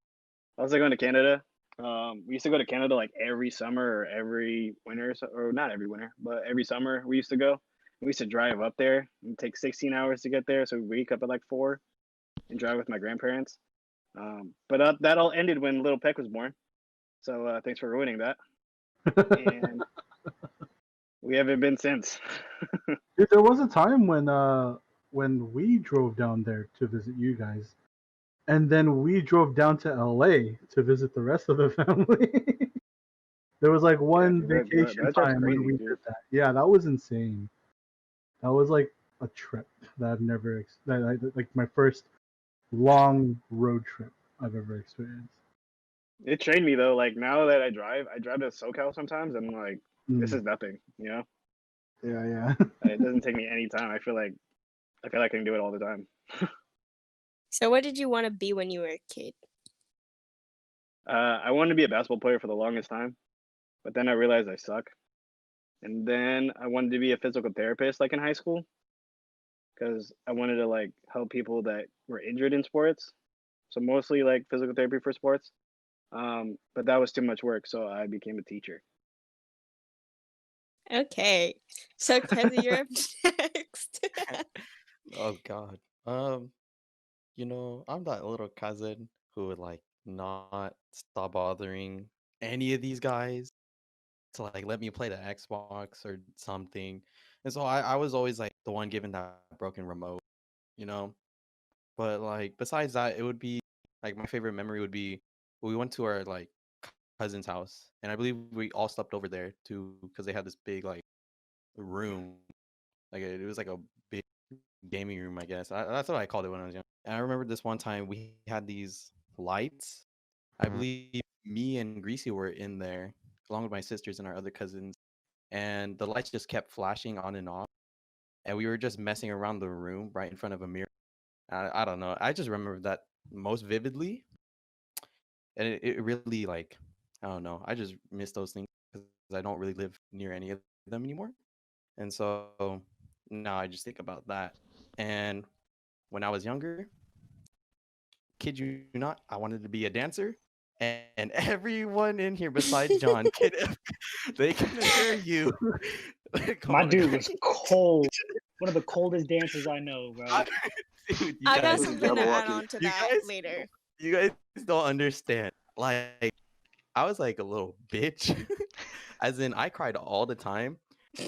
Also going to Canada. We used to go to Canada like every summer or every winter, or not every winter, but every summer we used to go. We used to drive up there and take 16 hours to get there. So we wake up at like 4 and drive with my grandparents. But that all ended when little Peck was born. So thanks for ruining that. And We haven't been since.
Dude, there was a time when we drove down there to visit you guys, and then we drove down to LA to visit the rest of the family. There was like
Yeah,
one
dude,
vacation
that drive's
time when
crazy,
we
dude.
did that. Yeah, that was insane. That was like a trip that I've never like my first long road trip I've ever experienced.
It trained me though. Like now that I drive to SoCal sometimes. I'm like, this
Mm.
is nothing. You know,
Yeah, yeah.
it doesn't take me any time. I feel like I can do it all the time.
So what did you want to be when you were a kid?
I wanted to be a basketball player for the longest time, but then I realized I suck. And then I wanted to be a physical therapist, like in high school, because I wanted to like help people that were injured in sports. So mostly like physical therapy for sports. But that was too much work, so I became a teacher.
Okay. So Keza, you're up next.
Oh God. I'm that little cousin who would like not stop bothering any of these guys to like let me play the Xbox or something. And so I was always like the one given that broken remote, you know? But like besides that, it would be like my favorite memory would be we went to our like cousin's house, and I believe we all slept over there too because they had this big like room, like it was like a big gaming room, I guess. That's what I called it when I was young. And I remember this one time we had these lights. I believe me and Greasy were in there along with my sisters and our other cousins, and the lights just kept flashing on and off, and we were just messing around the room right in front of a mirror. I don't know. I just remember that most vividly, and it really like I don't know. I just miss those things because I don't really live near any of them anymore, and so now I just think about that. And when I was younger, kid you not, I wanted to be a dancer, and everyone in here besides John they can assure you. Come
My
on,
dude
guys.
was cold. One of the coldest dancers I know, bro.
Dude, you
I got
guys,
This is
something to add
Jabberwocky.
on to
you
that
guys,
later.
you guys don't understand. Like, I was like a little bitch, as in I cried all the time.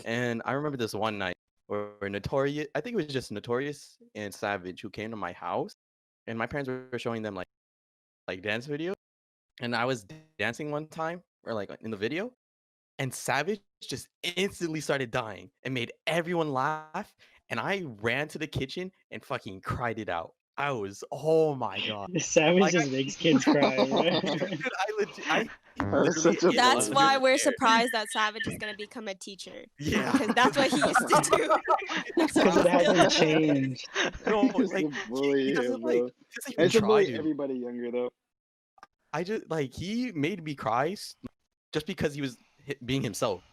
And I remember this one night where Notorious, I think it was just Notorious and Savage who came to my house, and my parents were showing them like dance videos, and I was dancing one time or like in the video, and Savage just instantly started dying and made everyone laugh. And I ran to the kitchen and fucking cried it out. I was, oh my god,
Savage
like
just makes kids cry, bro.
dude, I
That's
literally
such a
That's
bully.
why we're
there.
surprised that Savage is gonna become a teacher.
Yeah,
Because that's what he used to do. That's what
Because
he
it
still
hasn't
does.
changed.
no,
I used
like
to bully
he
him,
doesn't
bro. I
even
used to
try
bully
to.
everybody younger though.
I just like he made me cry just because he was being himself.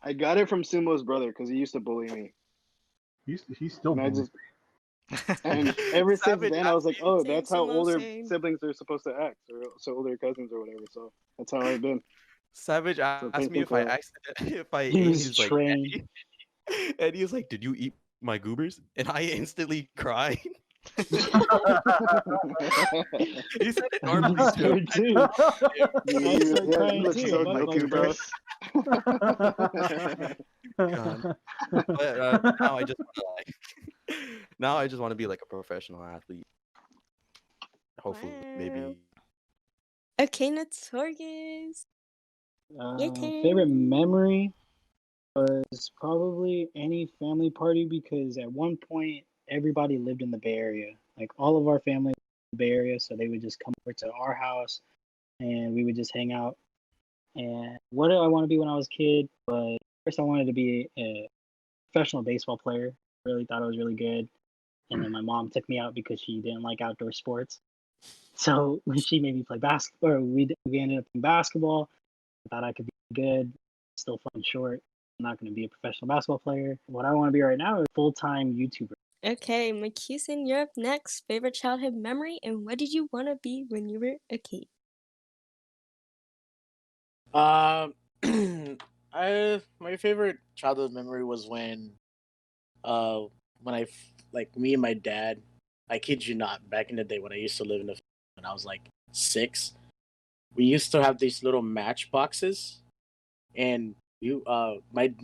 I got it from Sumo's brother because he used to bully me,
He's still
and I
bullying.
just ever since
Savage
then I
asked
was like,
me,
oh,
Same,
that's how
Sumo,
older
same.
siblings are supposed to act, or so older cousins or whatever. So that's how I've been.
Savage
So
asked me
thankful
if I
for that.
if I
He
ate
was
his like
trained.
candy, and he was like, "Did you eat my goobers?" And I instantly cried. He said it
I'm
normally too.
scared too.
Dude,
I'd start
he
crying
looks
too.
so
I'm not
guilty,
fucking
bro.
God. But now I just want to like, now I just want to be like a professional athlete. Hopefully,
Wow.
maybe.
Okay, Notorious. Your
Favorite
turn.
memory was probably any family party because at one point everybody lived in the Bay Area. Like all of our family lived in the Bay Area, so they would just come over to our house and we would just hang out. And what did I want to be when I was a kid? But first I wanted to be a professional baseball player. Really thought I was really good. And then my mom took me out because she didn't like outdoor sports. So when she made me play basketball, or we ended up playing basketball. I thought I could be good, still falling short. I'm not going to be a professional basketball player. What I want to be right now is a full-time YouTuber.
Okay, McCusin, you're up next. Favorite childhood memory, and what did you want to be when you were a kid?
My favorite childhood memory was when like me and my dad, I kid you not, back in the day when I used to live in the when I was like 6, we used to have these little matchboxes, and me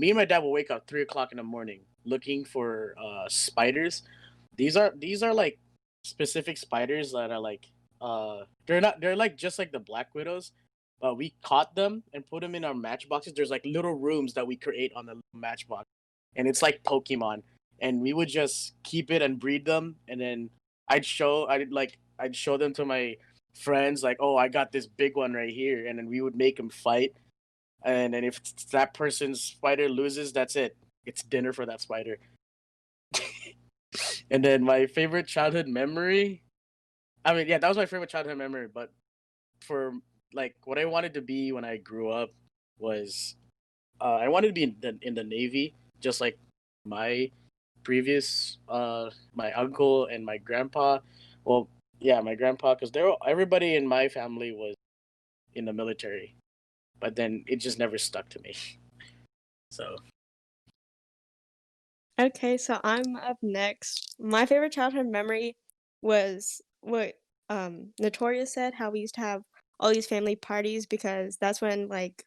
and my dad will wake up 3 o'clock in the morning looking for spiders. These are like specific spiders that are like they're like just like the black widows, but we caught them and put them in our matchboxes. There's like little rooms that we create on the matchbox, and it's like Pokemon. And we would just keep it and breed them, and then I'd show them to my friends like, oh, I got this big one right here, and then we would make them fight. And then if that person's spider loses, that's it. It's dinner for that spider. And then my favorite childhood memory. I mean, yeah, that was my favorite childhood memory. But for like what I wanted to be when I grew up was I wanted to be in the Navy, just like my previous my uncle and my grandpa. Well, yeah, my grandpa, because everybody in my family was in the military, but then it just never stuck to me. So
Okay, so I'm up next. My favorite childhood memory was what Notorious said, how we used to have all these family parties because that's when like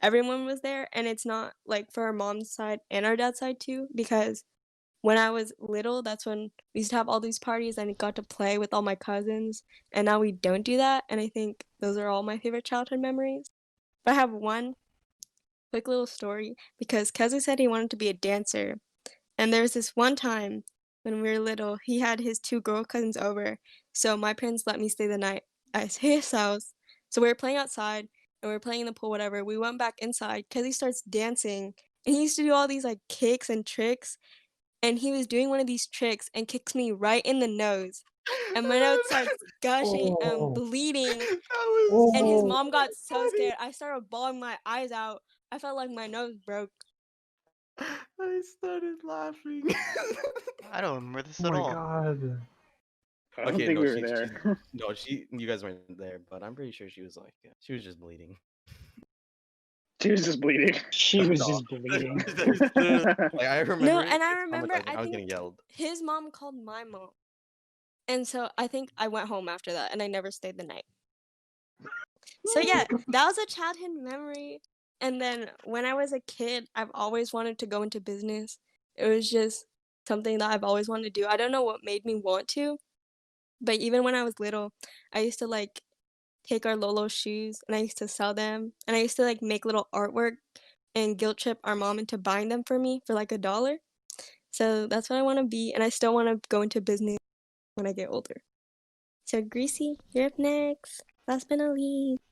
everyone was there, and it's not like for our mom's side and our dad's side too, because when I was little, that's when we used to have all these parties and I got to play with all my cousins, and now we don't do that, and I think those are all my favorite childhood memories. But I have one quick little story because Kezi said he wanted to be a dancer, and there was this one time when we were little, he had his two girl cousins over, so my parents let me stay the night at his house. So we were playing outside and we were playing in the pool, whatever. We went back inside because he starts dancing and he used to do all these like kicks and tricks. And he was doing one of these tricks and kicks me right in the nose. And my nose starts gushing and
Oh,
bleeding.
That was
And his
oh,
mom got so
funny.
scared. I started bawling my eyes out. I felt like my nose broke.
I started laughing.
I don't remember this
Oh
at
my
all.
god.
I don't
Okay,
think
no,
we were
she's
there.
no, you guys weren't there, but I'm pretty sure she was like, she was just bleeding.
She was just bleeding.
she was
No,
just bleeding.
there's literally, like, I
No,
remember it.
and I
It's
remember,
traumatizing.
I
I was
think
getting yelled.
his mom called my mom. And so I think I went home after that and I never stayed the night. So yeah, that was a childhood memory. And then when I was a kid, I've always wanted to go into business. It was just something that I've always wanted to do. I don't know what made me want to, but even when I was little, I used to like take our Lolo shoes and I used to sell them. And I used to like make little artwork and guilt trip our mom into buying them for me for like $1. So that's what I want to be. And I still want to go into business when I get older. So Greasy, you're up next. Last but not least.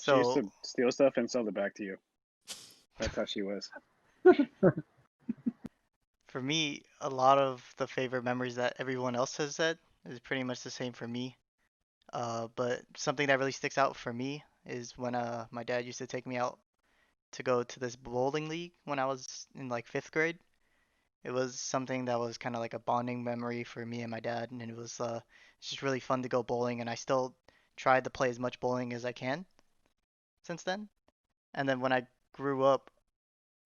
She used
So
to steal stuff and sell it back to you. That's how she was.
for me, a lot of the favorite memories that everyone else has said is pretty much the same for me. But something that really sticks out for me is when my dad used to take me out to go to this bowling league when I was in like fifth grade. It was something that was kind of like a bonding memory for me and my dad, and it was just really fun to go bowling. And I still tried to play as much bowling as I can since then. And then when I grew up,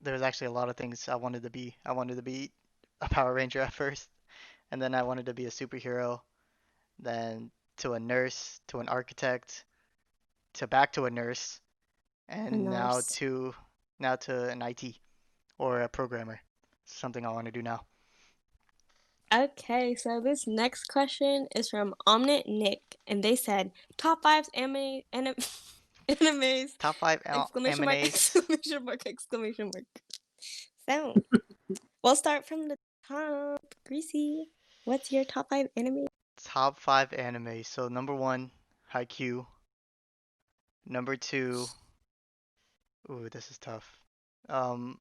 there was actually a lot of things I wanted to be. I wanted to be a Power Ranger at first, and then I wanted to be a superhero, then to a nurse, to an architect, to back to a nurse,
A
and
nurse.
now to an IT or a programmer. Something I want to do now.
Okay, so this next question is from Omnit Nick, and they said top five animes,
Top five
exclamation mark,
M&As.
exclamation mark, exclamation mark. So we'll start from the top. Greasy, what's your top five anime?
Top five anime. So number one, Haikyuu. Number two, ooh, this is tough. Um,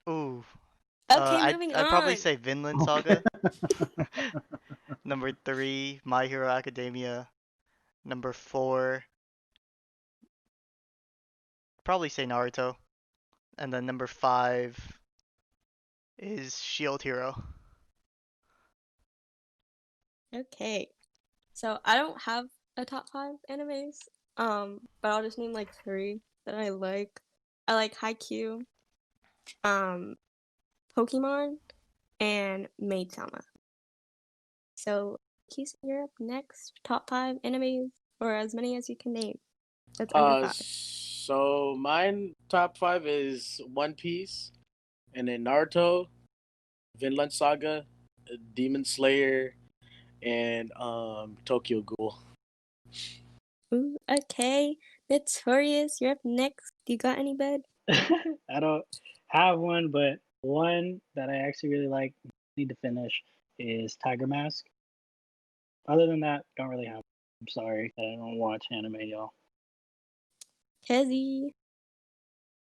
ooh,
Okay,
I'd
moving
I'd probably
on.
say Vinland
Okay.
Saga. Number three, My Hero Academia. Number four, probably say Naruto. And then number five is Shield Hero.
Okay, so I don't have a top five animes, but I'll just name like three that I like. I like Haikyuu, um, Pokemon, and Maid Sama. So, Keith, you're up next. Top five animes, or as many as you can name. That's under five.
So mine top 5 is One Piece, and then Naruto, Vinland Saga, Demon Slayer, and Tokyo Ghoul.
Ooh, okay. Notorious, you're up next. Do you got any, bud?
I don't have one, but one that I actually really like, need to finish, is Tiger Mask. Other than that, don't really have. I'm sorry that I don't watch anime, y'all.
Kezi.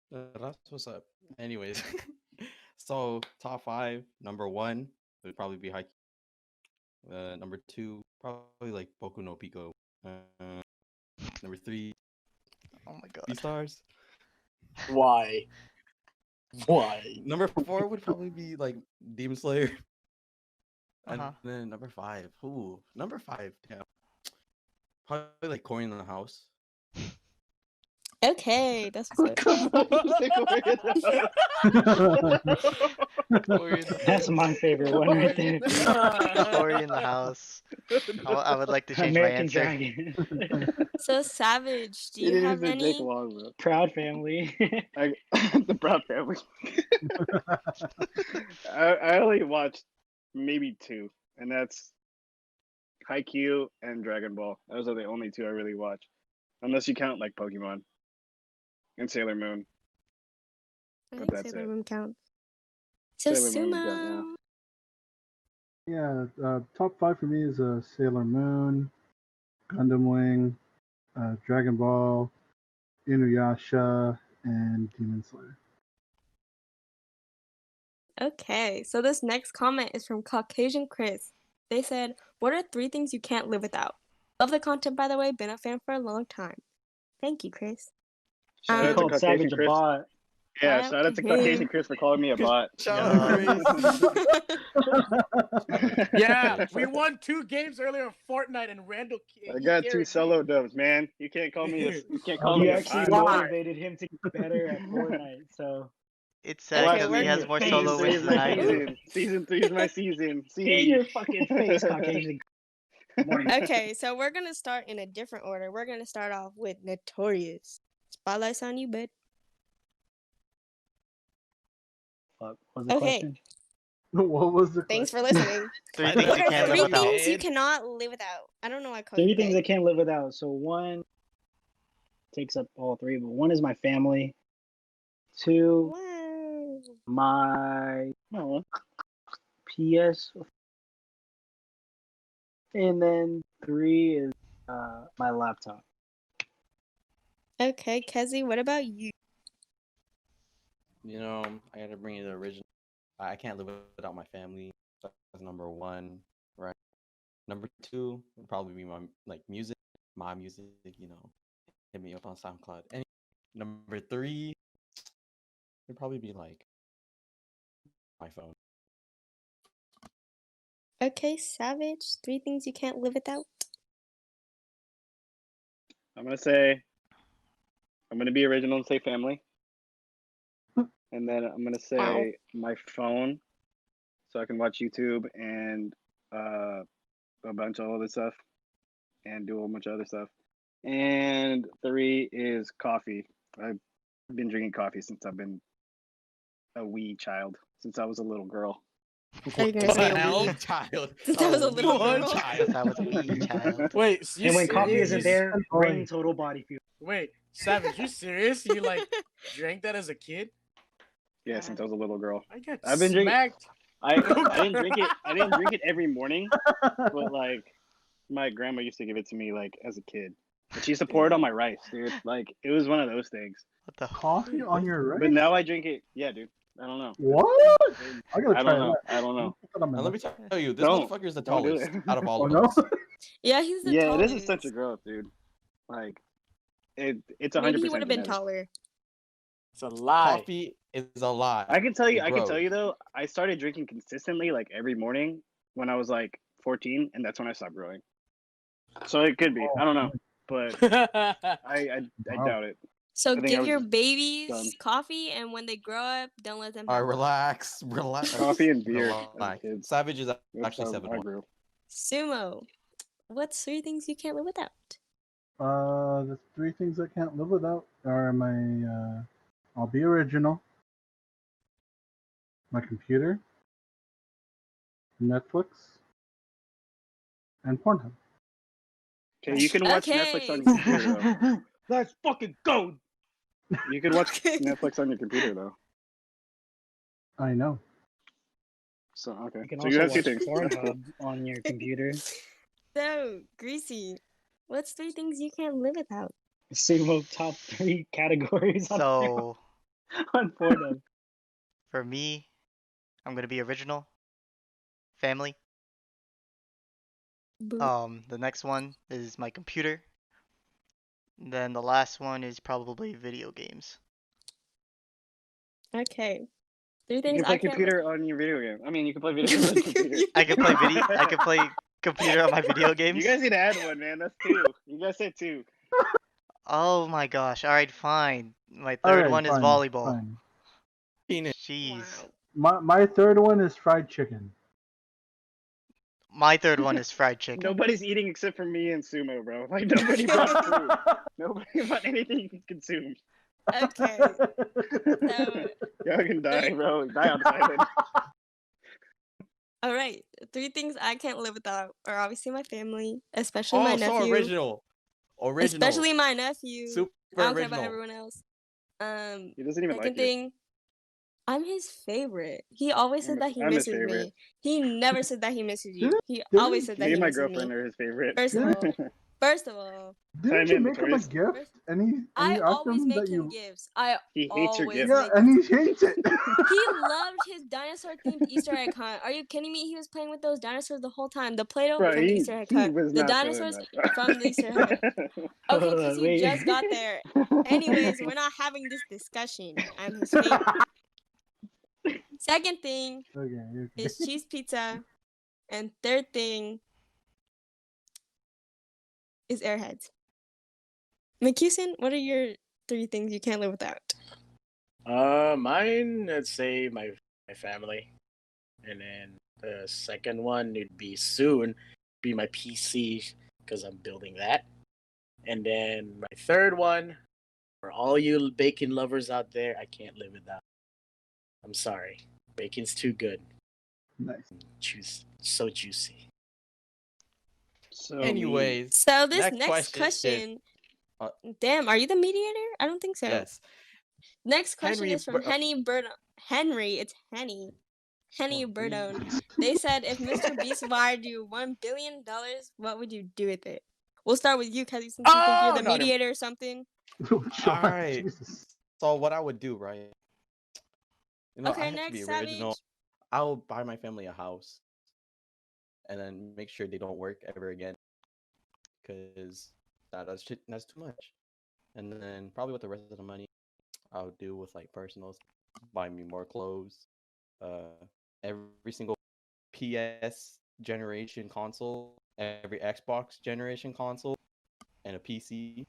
That's what's up. Anyways, so top 5, number 1 would probably be Haikyuu. Number 2, probably like Boku no Pico. Number 3,
Oh my god.
Stars.
Why? Why?
Number 4 would probably be like Demon Slayer. And
Uh-huh.
then number 5, number 5, damn. Probably like Corey in the House.
Okay, that's what's up.
Corey in the
That's my favorite one right there.
Story in the house. I would like to change my
American
answer.
Dragon.
So, Savage, do
You
you
didn't
have
even say Jake
any?
Long, bro.
Proud Family.
The Proud Family. I only watched maybe 2, and that's Haikyuu and Dragon Ball. Those are the only 2 I really watch, unless you count like Pokemon and Sailor Moon.
I
But
think
that's
Sailor
it.
Moon counts. So,
Sailor Moon would count,
Sumo.
Yeah, top 5 for me is Sailor Moon, Gundam Wing, Dragon Ball, Inuyasha, and Demon Slayer.
Okay, so this next comment is from Caucasian Chris. They said, "What are 3 things you can't live without?" Love the content, by the way. Been a fan for a long time. Thank you, Chris.
Shout
He
out to
called
Caucasian
Savage a
Chris.
bot.
Yeah,
Shout
shout
out
out to
to
Caucasian
him.
Chris for calling me a bot.
Shout out Chris.
Yeah, we won 2 games earlier of Fortnite, and Randall.
I
he
got 2
carried me.
solo dubs, man. You can't call me you can't call
You
me a
actually
bot.
motivated him to get better at Fortnite, so
It's sad
Okay,
because
we're
he has more solo
Season 3
wins
is
than
my
I do.
season. Season 3 is my season.
in your fucking face, Caucasian. Morning.
Okay, so we're gonna start in a different order. We're gonna start off with Notorious. Spotlight's on you, bud.
Fuck, what's the
Okay.
question?
What was the
Thanks
question?
for listening.
3
What
things
What
you
are
can't live
3
without.
things you cannot live without? I don't know why I call
3
you
things I
big.
can't live without. So 1 takes up all 3, but 1 is my family. 2,
Wow.
my PS, and then 3 is my laptop.
Okay, Kezi, what about you?
You know, I gotta bring you the original. I can't live without my family. That's number 1, right? Number 2 would probably be my music, my music. You know, hit me up on SoundCloud. And number 3 would probably be like my phone.
Okay, Savage, 3 things you can't live without.
I'm gonna be original and say family. And then I'm gonna say my phone, so I can watch YouTube and a bunch of other stuff, and do a bunch of other stuff. And 3 is coffee. I've been drinking coffee since I've been a wee child, since I was a little girl.
Are you gonna say a
hell,
wee?
child?
Since I was a little
what?
girl.
Since I was a wee child.
Wait, so you
And when coffee
serious?
isn't there, bring total body fuel.
Wait, Savage, you serious? You like drank that as a kid?
Yeah, since I was a little girl.
I got
I've been drinking-
smacked.
I didn't drink it. I didn't drink it every morning, but like my grandma used to give it to me like as a kid. But she used to pour it on my rice, dude. Like it was one of those things.
What the?
Coffee on your rice?
But now I drink it. Yeah, dude. I don't know.
What? I gotta
I
try
don't know.
that.
I don't know.
Put that on my
Now let me
list.
tell you, this
Don't.
motherfucker is the
Don't do
tallest
it.
out of all
Oh
of
no?
us.
Yeah, he's the
Yeah,
tallest.
it is such a growth, dude. Like it's 100%.
Maybe he would have been
genetic.
taller.
It's a lie.
Coffee is a lie.
I can tell you.
It
I can tell
grows.
you though. I started drinking consistently like every morning when I was like 14, and that's when I stopped growing. So it could be. I don't know, but I
Wow.
doubt it.
So
I think I
give
was
your
just
babies
done.
coffee, and when they grow up, don't let them
All right,
have
relax.
Coffee and beer as a
Relax.
kid.
Savage is
That's
actually
how
7'1".
I grew.
Sumo. What's 3 things you can't live without?
The 3 things I can't live without. are I'll be original. My computer, Netflix, and Pornhub.
Okay, you can watch Netflix on your computer though.
Let's fucking go.
You can watch
Okay.
Netflix on your computer though.
I know.
So okay.
You can
So you
also
have two
watch
things.
Pornhub on your computer.
So, Greasy, what's 3 things you can't live without?
Sumo top 3 categories on,
So
on Pornhub.
for me, I'm gonna be original. Family.
Boo.
The next one is my computer. Then the last one is probably video games.
Okay. 3
You
things
can play
I can't
computer on your video game. I mean, you can play video games on your computer.
I can play I can play computer on my video
You
games.
guys need to add one, man. That's 2. You guys said 2.
Oh my gosh. All right, fine. My
All
third
right,
one is
fine,
volleyball.
fine.
Penis.
Jeez.
Wow.
My third one is fried chicken.
My third one is fried chicken.
Nobody's eating except for me and Sumo, bro. Like nobody brought food. Nobody brought anything you can consume.
Okay. So,
Y'all can die, bro. Die on silent.
all right. 3 things I can't live without are obviously my family, especially my
Oh, so
nephew.
original. Original.
Especially my nephew.
Super
I don't care about
original.
everyone else.
He doesn't even
Second
like you.
thing, I'm his favorite. He always said that he
I'm his
misses
favorite.
me. He never said that he misses you. He
Didn't-
always said that
Me
he
and my
misses
girlfriend
me.
are his favorite.
First of all,
Didn't
Chime
you
in,
make him a
Victorious.
gift? And you
I
asked
always
him
make
that
him
you.
gifts. I
He hates your
always
gift.
Yeah,
make
and
gifts.
he hates it.
He loved his dinosaur themed Easter egg hunt. Are you kidding me? He was playing with those dinosaurs the whole time. The Play-Doh
Bro,
from the
he
Easter egg
he
hunt.
was
The
not feeling
dinosaurs
that, bro.
from the Easter egg hunt. Okay,
Hold
because
on,
he
wait.
just got there. Anyways, we're not having this discussion. I'm his favorite. Second thing
Okay.
is cheese pizza. And third thing is airheads. McCuson, what are your 3 things you can't live without?
Mine, I'd say my family, and then the second one would be soon be my PC because I'm building that, and then my third one for all you bacon lovers out there, I can't live without. I'm sorry, bacon's too good.
Nice.
So juicy.
So
Anyways,
So this
next
next
question.
question, damn, are you the mediator? I don't think so.
Yes.
Next question
Henry
is from Henry, it's Henny Burdone. They said if Mr. Beast wired you $1 billion, what would you do with it? We'll start with you, Kelly, since you think you're the
not him.
mediator or something.
Oh,
All
God,
right.
Jesus.
So what I would do, right? I
Okay,
have to be
next,
original.
Savage.
I'll buy my family a house, and then make sure they don't work ever again, because that's too much. And then probably with the rest of the money, I'll do with like personals, buy me more clothes, every single PS generation console, every Xbox generation console, and a PC.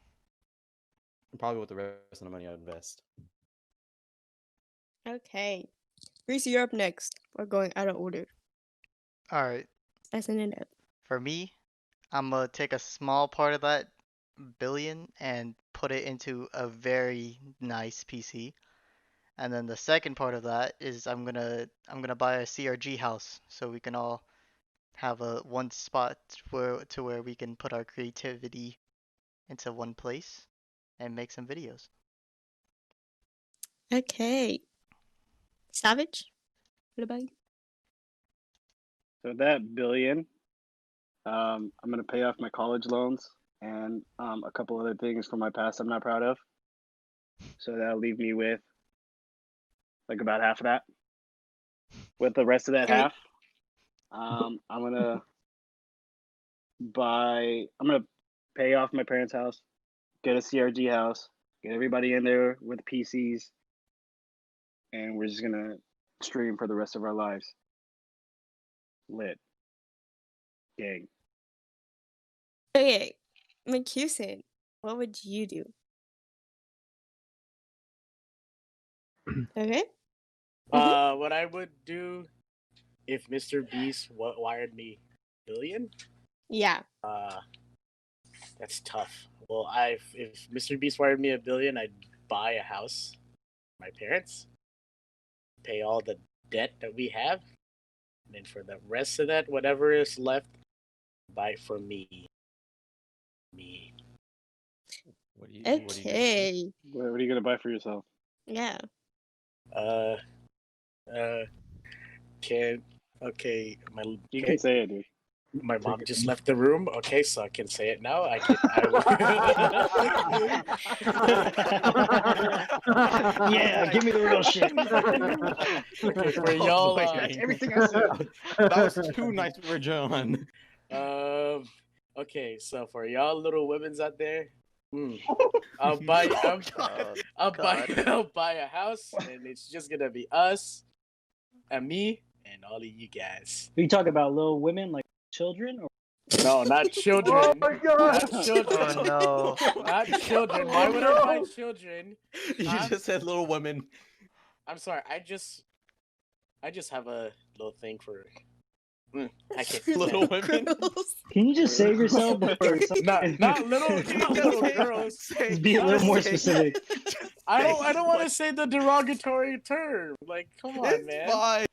And probably with the rest of the money I'd invest.
Okay. Greasy, you're up next. We're going out of order.
All right.
Slicing it up.
For me, I'm gonna take a small part of that billion and put it into a very nice PC. And then the second part of that is I'm gonna buy a CRG house so we can all have a one spot where we can put our creativity into one place and make some videos.
Okay. Savage, what about you?
So that billion, I'm gonna pay off my college loans and a couple other things from my past I'm not proud of. So that'll leave me with like about half of that. With the rest of that
Are we-
half, I'm gonna I'm gonna pay off my parents' house, get a CRG house, get everybody in there with PCs, and we're just gonna stream for the rest of our lives. Lit. Gang.
Okay. McCuson, what would you do? Okay.
What I would do if Mr. Beast wired me $1 billion?
Yeah.
That's tough. Well, if Mr. Beast wired me $1 billion, I'd buy a house, for my parents, pay all the debt that we have, and then for the rest of that, whatever is left, buy it for me. Me.
What do you gonna say?
Okay.
What are you gonna buy for yourself?
Yeah.
Uh, can okay.
You can say it, dude.
My mom just left the room. Okay, so I can say it now. I can.
Yeah, give me the real shit.
Okay, for y'all.
That's everything I said.
That was too nice for John.
Okay, so for y'all little women's out there, I'll buy a house, and it's just gonna be us and me and all of you guys.
You talk about little women, like children, or
No, not children.
Oh my god!
Not children.
Oh no.
Not children. Why would I buy children?
You just said little women.
I'm sorry. I just have a little thing for. I can't.
Little women.
can you just save yourself? Before
Not little girls.
be a little more specific.
I don't want to say the derogatory term. Like, come on,
It's
man.
fine.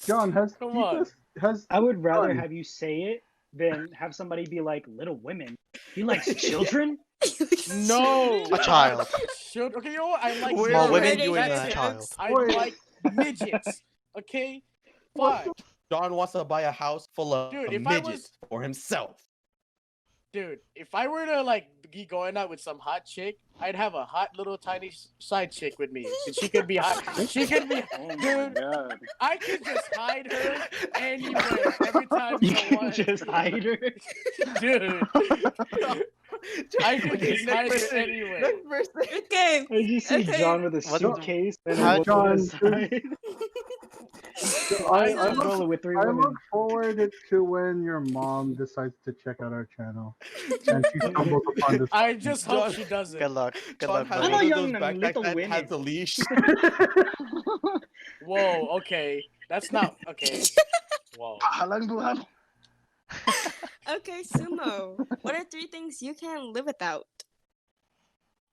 John has
Come on.
has
I would rather
Fun.
have you say it than have somebody be like, little women. You like children?
No,
A child.
Okay, you know what? I like
Small
women,
you ain't
That's
a
it.
child.
I
Wait.
like midgets. Okay,
What
fine.
John wants to buy a house full of
Dude, if I
midgets for himself.
Dude, if I were to like be going out with some hot chick, I'd have a hot little tiny side chick with me. And she could be hot. She could be,
Oh my
dude.
god.
I could just hide her anywhere every time
You
someone.
can just hide her.
Dude, I could
Okay,
just
next
hide her
person.
anywhere.
Next person.
Okay.
I just see
Okay.
John with a
What-
suitcase and
how-
a woman
John,
aside.
I
I'm
look,
rolling with three
I
women.
look forward to when your mom decides to check out our channel and she stumbles upon this.
I just hope
John-
she doesn't.
Good luck. Good
John
luck,
has
Ano
buddy.
one of
yung
those
ng
backpacks
little
that
women?
has a leash.
Whoa, okay. That's not okay. Whoa.
Halang buhan.
Okay, Sumo. What are 3 things you can't live without?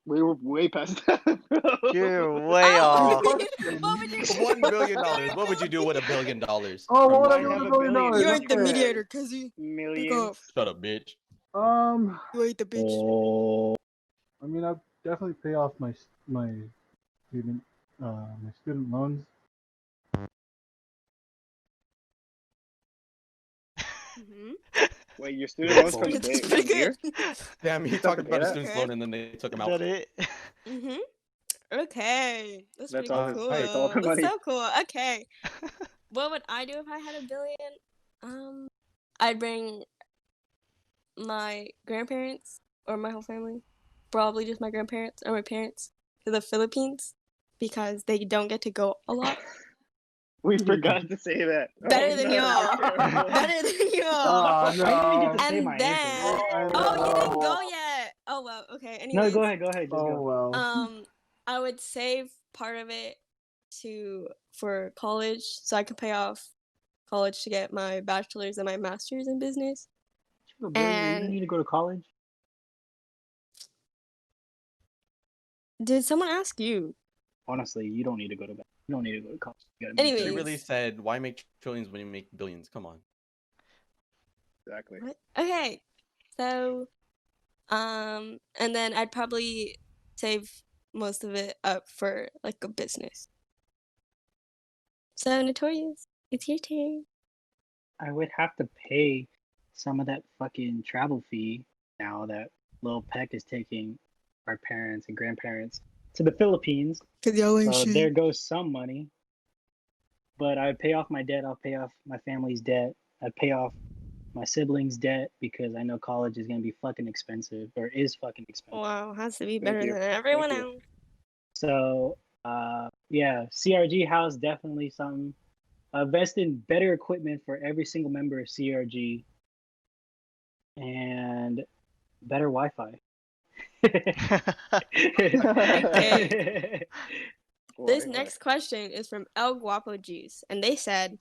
We were way past that, bro.
You're way off.
What would you
$1 billion. What would you do with $1 billion?
Oh,
From
what
I
I
have
do
a
with $1
billion.
billion?
You ain't the
Okay.
mediator, Kizzy.
Millions.
off.
Shut up, bitch.
You ain't the bitch.
Oh,
I mean, I'll definitely pay off my student loans.
Mhm.
Wait, your student loans
That's
from
That's
day
pretty
from here?
good.
Damn, he
Stop
talked
it,
about a
yeah.
student's
Okay.
loan and then they took him
Is
out.
that it?
Mhm. Okay. That's
That's
pretty
all.
cool.
That's all the
That's
money.
so cool. Okay. What would I do if I had $1 billion? I'd bring my grandparents or my whole family, probably just my grandparents or my parents, to the Philippines because they don't get to go a lot.
We forgot to say that.
Better
Oh,
than
no,
y'all.
terrible.
Better than y'all.
Oh, no.
I didn't even get to say
And
my
then,
answer.
I
oh, you didn't
know.
go yet. Oh well, okay.
No,
Anyways,
go ahead. Just
Oh,
go.
well.
I would save part of it for college, so I could pay off college to get my bachelor's and my master's in business.
You have $1 billion, you
And-
need to go to college.
Did someone ask you?
Honestly, you don't need to go to. You don't need to go to college. You gotta
Anyways.
She really said, why make trillions when you make billions? Come on.
Exactly.
What? Okay, so, and then I'd probably save most of it up for like a business. So Notorious, it's your turn.
I would have to pay some of that fucking travel fee now that Lil Peck is taking our parents and grandparents to the Philippines.
Cause y'all
So there goes some money. But I pay off my debt. I'll pay off my family's debt. I pay off my siblings' debt because I know college is gonna be fucking expensive or is fucking expensive.
Wow, has to be
Thank
better
you.
than everyone
Thank you.
else.
So yeah, CRG house definitely something. Invest in better equipment for every single member of CRG and better Wi-Fi.
This
Boy,
next question is from El Guapo Juice, and they said,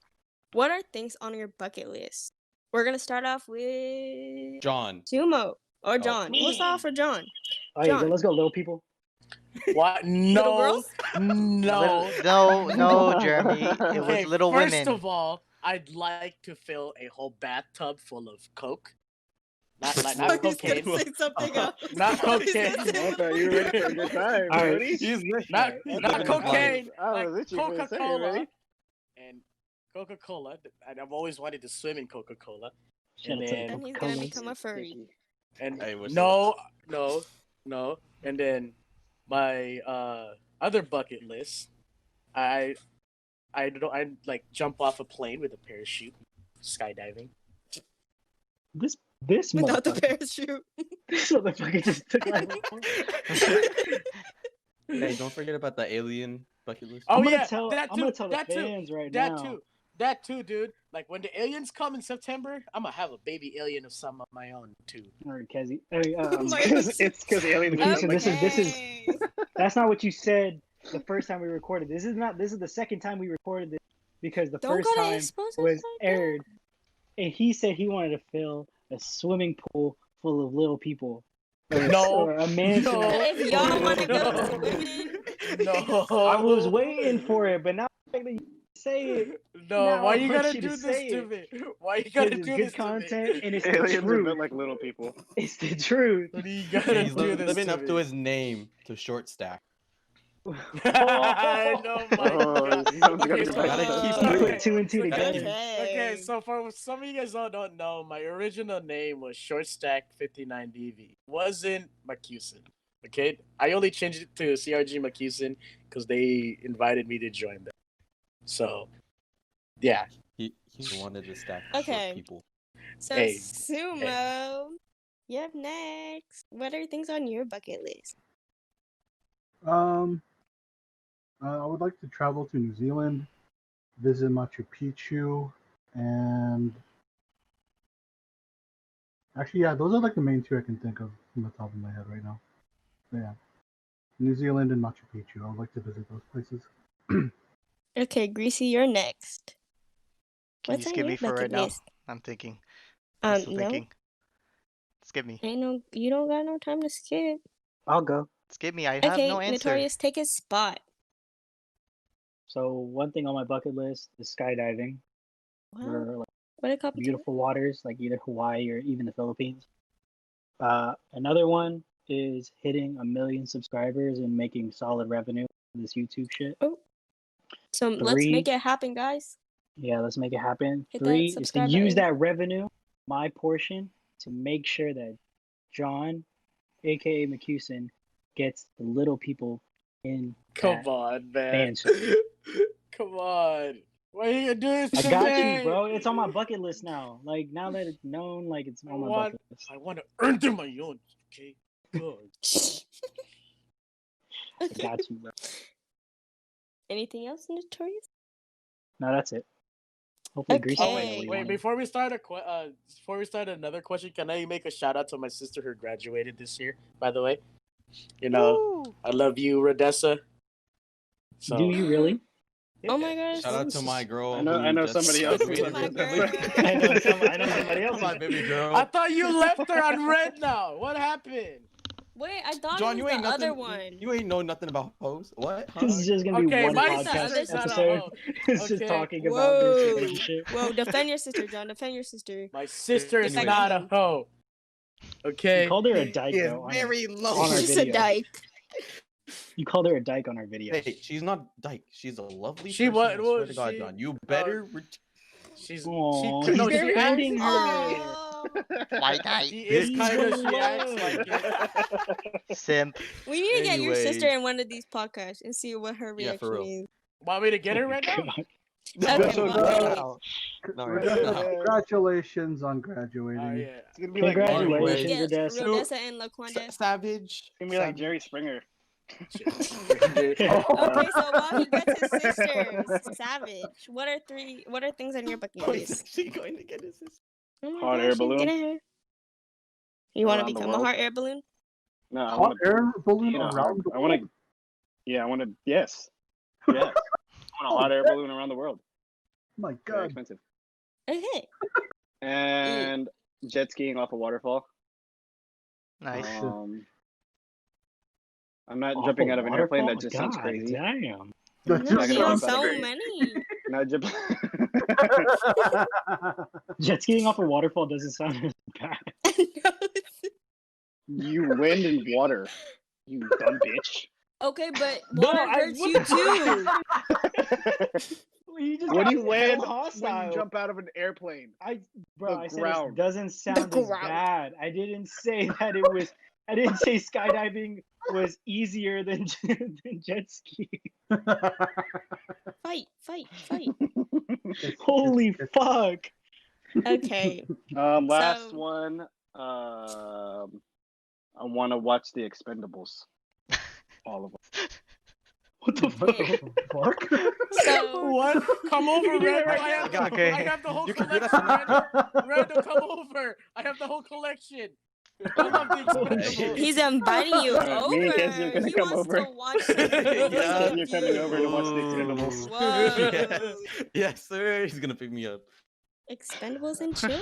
"What are things on your bucket list? We're gonna start off with
John.
Sumo or John. We'll
man.
start off for John.
Oh yeah,
John.
let's go, little people.
What?
Little
No,
girls?
no.
No, Jeremy. It
Okay,
was Little
first
Women.
of all, I'd like to fill a whole bathtub full of Coke. Not
He's gonna
cocaine.
say something else.
Not
He's gonna
cocaine.
say
I thought you were ready for a good time,
All right.
Brody.
Not
Alright,
cocaine.
I was
Like
itching for a second,
Coca-Cola.
ready?
And Coca-Cola. I've always wanted to swim in Coca-Cola.
Shout
And
out to
then-
Then he's
Coca-Cola.
gonna become a furry.
And
Hey, what's
no. And then my other bucket list, I like jump off a plane with a parachute, skydiving.
This
Without the
motherfucker.
parachute.
This motherfucker just took my.
Hey, don't forget about the alien bucket list.
Oh
I'm gonna
yeah,
tell.
that
I'm
too.
gonna tell the
That too.
fans right
That
now.
too. That too, dude. Like when the aliens come in September, I'm gonna have a baby alien of some of my own too.
All right, Kezi. Hey,
My-
It's because aliens.
Okay, so this is-
Okay.
That's not what you said the first time we recorded. This is not. This is the second time we recorded this because the
Don't
first
gotta
time
expose us
was
like that.
aired, and he said he wanted to fill a swimming pool full of little people.
No,
Or a mansion.
no,
If y'all wanna go
no,
swimming.
no.
I was waiting for it, but now that you say it,
No,
Now
why
I
you
want
gotta
you to
do this
say
to
it.
me? Why you
because
gotta
it's
do
good
this
content
to me?
and it's the
Aliens are
truth.
built like little people.
It's the truth.
What do you gotta
He's
do this
living
to
up
me?
to his name, to short stack.
I know, my
Oh,
God.
someone's
Okay,
gonna
so,
buy
Gotta
that.
keep
You
it.
put two and two
Gotta
together.
keep-
Okay, so for some of you guys all don't know, my original name was Short Stack 59DV. Wasn't McCusin. Okay, I only changed it to CRG McCusin because they invited me to join them. So, yeah.
He wanted to stack
Okay.
short people.
So
Hey,
Sumo, you're up next. What are things on your bucket list?
I would like to travel to New Zealand, visit Machu Picchu, and actually, yeah, those are like the main two I can think of from the top of my head right now. But yeah, New Zealand and Machu Picchu. I would like to visit those places.
Okay, Greasy, you're next.
Can
What's
you
on
skip
your
me for
bucket
right now?
list?
I'm thinking. I'm still
No,
thinking. Skip me.
ain't no. You don't got no time to skip.
I'll go.
Skip me. I have
Okay,
no answer.
Notorious, take his spot.
So one thing on my bucket list is skydiving.
Wow,
Or like
what a couple.
beautiful waters, like either Hawaii or even the Philippines. Another one is hitting 1 million subscribers and making solid revenue for this YouTube shit.
So let's
Three.
make it happen, guys.
Yeah, let's make it happen.
Hit that
3 is to
subscribe
use
button.
that revenue, my portion, to make sure that John, aka McCusin, gets the little people in.
come
that
on, man.
mansion.
Come on. Why are you gonna do this
I
to
got
me?
you, bro. It's on my bucket list now. Like now that it's known, like it's on my bucket list.
I want to earn them my own. Okay. Good.
I got you, bro.
Anything else, Notorious?
No, that's it. Hopefully, Greasy
Okay.
will know what he
Wait,
wanted.
before we start another question, can I make a shout out to my sister who graduated this year? By the way, you know,
Woo!
I love you, Rodessa. So,
Do you really?
Oh my gosh.
Shout out to my girl.
I know
who
somebody
just
else who
graduated.
My
loves it.
girl.
I know somebody else.
Come on, baby girl.
I thought you left her on red now. What happened?
Wait, I thought
John,
it
you
was
ain't
the
nothing.
other one.
You ain't know nothing about hoes. What? Huh?
This is just gonna be
Okay,
one
my
podcast
sister's not a
episode.
hoe.
It's just
Okay.
talking about this
Whoa.
relationship.
Whoa, defend your sister, John. Defend your sister.
My sister is
Anyway.
not a hoe.
You
Okay.
called her a dyke
He is
though.
very low.
on our
She's a
video.
dyke.
You called her a dyke on our video.
Hey, she's not dyke. She's a lovely
She
person.
wa-
I
well,
swear to God,
she-
John. You better.
She's
Aw,
she,
he's
no, she
defending
acts,
her.
Oh,
Why die?
she is
He's
kind of
in
she acts
love.
like it.
Simp.
we need to get your sister
Anyways.
in one of these podcasts and see what her
Yeah, for
reaction
real.
is.
Want me to get her right now?
God.
Okay,
So,
well,
No,
Congratulations on
Oh
graduating.
yeah.
It's gonna be like
Congratulations.
yes,
Rodessa.
Rodessa and Laquanda.
Savage.
It's gonna be like Jerry Springer.
Okay, so while he gets his sister, Savage, what are things on your bucket
Oh, he's
list?
actually going to get his sister.
Oh my
Hot
gosh,
air
he's
balloon.
getting her. You want to
Around the
become a
world.
hot air balloon?
No, I
Hot
want to.
air balloon
You know,
around the
I want
world?
to. Yeah, I want to. Yes. Yes. I want a hot air balloon around the world.
My
Very
God.
expensive.
Okay.
And jet skiing off a waterfall.
Nice.
I'm not
Off
jumping
a
out of an airplane. That
waterfall?
just sounds
God
crazy.
damn.
That's
Yeah,
No,
I
he
gotta
has
jump out of
so
it.
many.
Not jump.
Jet skiing off a waterfall doesn't sound as bad.
No,
You wind and water. You dumb bitch.
okay, but
No,
water hurts you too.
You just
What do
got
you land
hell
when
hostile.
you jump out of an airplane?
Bro,
The
I said
ground.
it doesn't sound as
ground.
bad. I didn't say that it was. I didn't say skydiving was easier than jet skiing.
Fight.
Holy fuck!
Okay.
Last
So-
one. I want to watch the Expendables. All of them.
What the fuck?
Fuck.
So
What? Come over,
You did it
Randall.
right
I have,
now. Okay.
I have the whole
You can do that
collection,
tonight.
Randall. Randall, come over. I have the whole collection. I love the Expendables.
he's inviting you
Alright,
over.
me and Casey are gonna
He
come
wants
over.
to watch some movies
Yeah.
with
You're coming
you.
over to watch the Expendables.
Whoa.
Yes, sir. He's gonna pick me up.
Expendables and chill?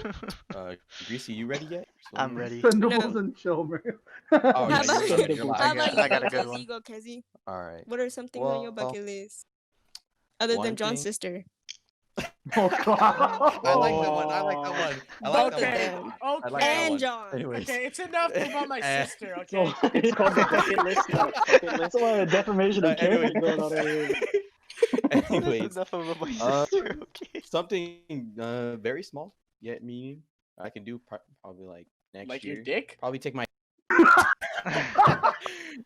Greasy, you ready yet?
I'm ready.
Expendables
No.
and chill, man.
Oh,
How
yeah,
about,
you're
Expendables.
live.
how
I
about
got-
you
I got
go,
a good
Kezzy?
one.
You go, Kezzy.
All right.
What are some things on your
Well,
bucket list? Other than
one
John's
thing-
sister.
Oh, God.
I like that one. I like that one. I like
Both
that
of
Okay,
them.
one. I like that
And
one.
John.
Anyways.
Okay, it's enough about my
Eh.
sister,
So,
okay?
It's called the bucket list, not a bucket list.
That's a lot of defamation of character
Anyway.
going on over here.
Anyways,
Enough about my
uh,
sister. Okay.
something very small yet meaning I can do probably like next
Like
year.
your dick?
Probably take my.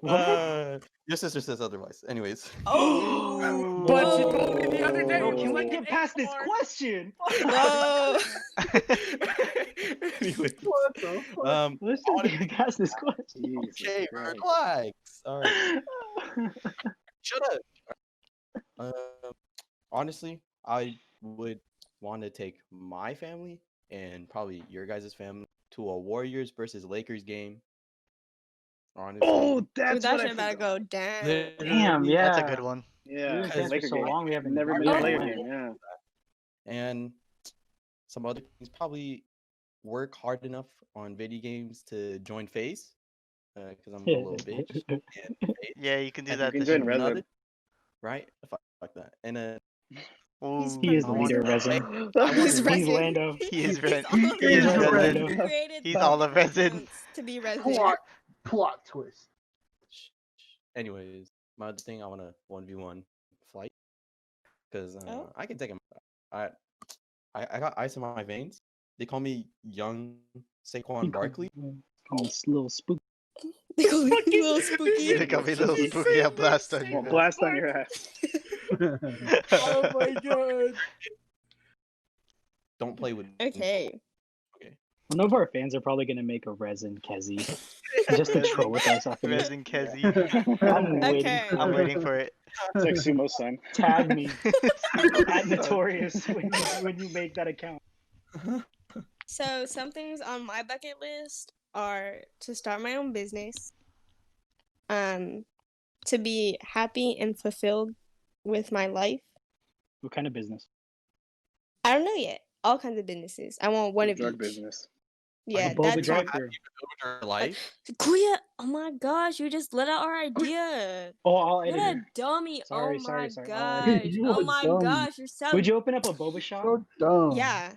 Your sister says otherwise. Anyways.
Oh.
But you told me the other day
No,
it was
can we
like
get
an
past this
8-bar.
question?
Whoa.
Anyways,
What the fuck?
Let's
I wanna-
just get past this question.
Jesus
okay,
Christ.
relax. All right, shut up. Honestly, I would want to take my family and probably your guys' family to a Warriors versus Lakers game. Honestly,
Oh,
Ooh,
that's
that
what I
shit better
forgot.
go down.
Damn, yeah.
That's a good one.
We've
Yeah,
been friends for
Laker
so
game.
long, we haven't
Never been
Oh.
to a Laker
Yeah.
game. Yeah.
and some other things. Probably work hard enough on video games to join FaZe, because I'm a little bitch. And FaZe,
Yeah, you can do
You
that.
can
this
join
year.
Resin.
another, right? Fuck that. And
Ooh,
He is
I
the
want-
leader, Resin.
He's
He's
Resin.
Lando.
He is Red.
All of
He
them.
is
He's
Resin.
Lando.
He created
He's
both
all of Resin.
accounts to be Resin.
Plot twist.
anyways, my other thing, I want to 1v1 flight because
Oh.
I can take him. I got ice in my veins. They call me young Saquon Barkley.
It's a little spooky.
They call me little spooky.
They got me a little spooky. Yeah, blast on you.
Well, blast on your ass.
Oh my god.
Don't play with me.
Okay.
One of our fans are probably gonna make a Resin Kezzy just to troll with us after this.
Resin Kezzy.
I'm waiting.
Okay.
for
I'm
it.
waiting for it.
It's like Sumo's son.
Tag me at Notorious when you make that account.
So some things on my bucket list are to start my own business, to be happy and fulfilled with my life.
What kind of business?
I don't know yet. All kinds of businesses. I want one of
Drug
each.
business.
Yeah,
Like a boba
that's
drive through.
Your life.
Kuya. Oh my gosh, you just let out our idea.
Oh, I'll
What
edit
a
it.
dummy.
Sorry,
oh
sorry,
my
sorry.
gosh.
You
Oh
are
my
dumb.
gosh, you're so
Would you open up a boba shop?
So dumb.
Yeah.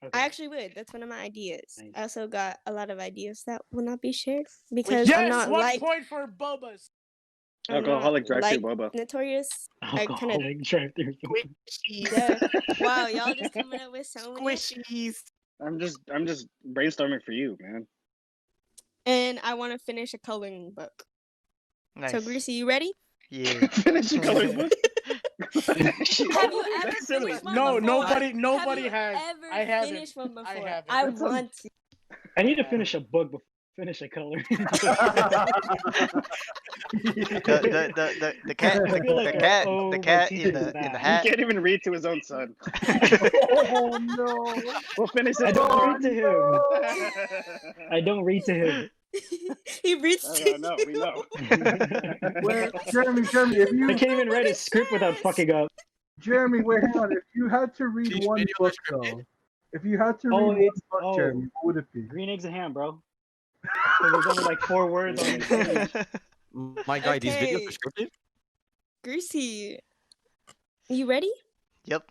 Okay.
I actually would. That's one of my ideas.
Nice.
I also got a lot of ideas that will not be shared because I'm
Yes,
not
1
like
point for Bobas.
I'm not
Alcoholic drive-through
like
boba.
Notorious. I kind of
Alcoholic drive-through.
yeah. Wow, y'all just coming up with so many.
Squishies.
I'm just brainstorming for you, man.
And I want to finish a coloring book.
Nice.
So Greasy, you ready?
Yeah.
Finish your coloring book.
Have you ever
That's silly.
finished one
No,
before?
nobody
Have you
has.
ever
I haven't.
finished one before?
haven't.
I
That's a-
want to.
I need to finish a book before I finish a color.
The cat
I feel like I owe
the
my
cat in
teachers
the
that.
He
hat.
can't even read to his own son.
Oh no.
We'll finish
I
it.
don't read to him. I don't read to him.
He reads
I know, we know.
Wait, Jeremy, if
I
you,
can't even write a script without fucking up.
Jeremy, wait, hang on. If you had to read
Teach
one
video
book,
scripted.
though, If you had to
Oh,
read
it's
one book, Jeremy, what would it be?
green eggs and ham, bro. Because there's only like 4 words on each page.
My guy, these videos
Okay.
are scripted.
Greasy, you ready?
Yep.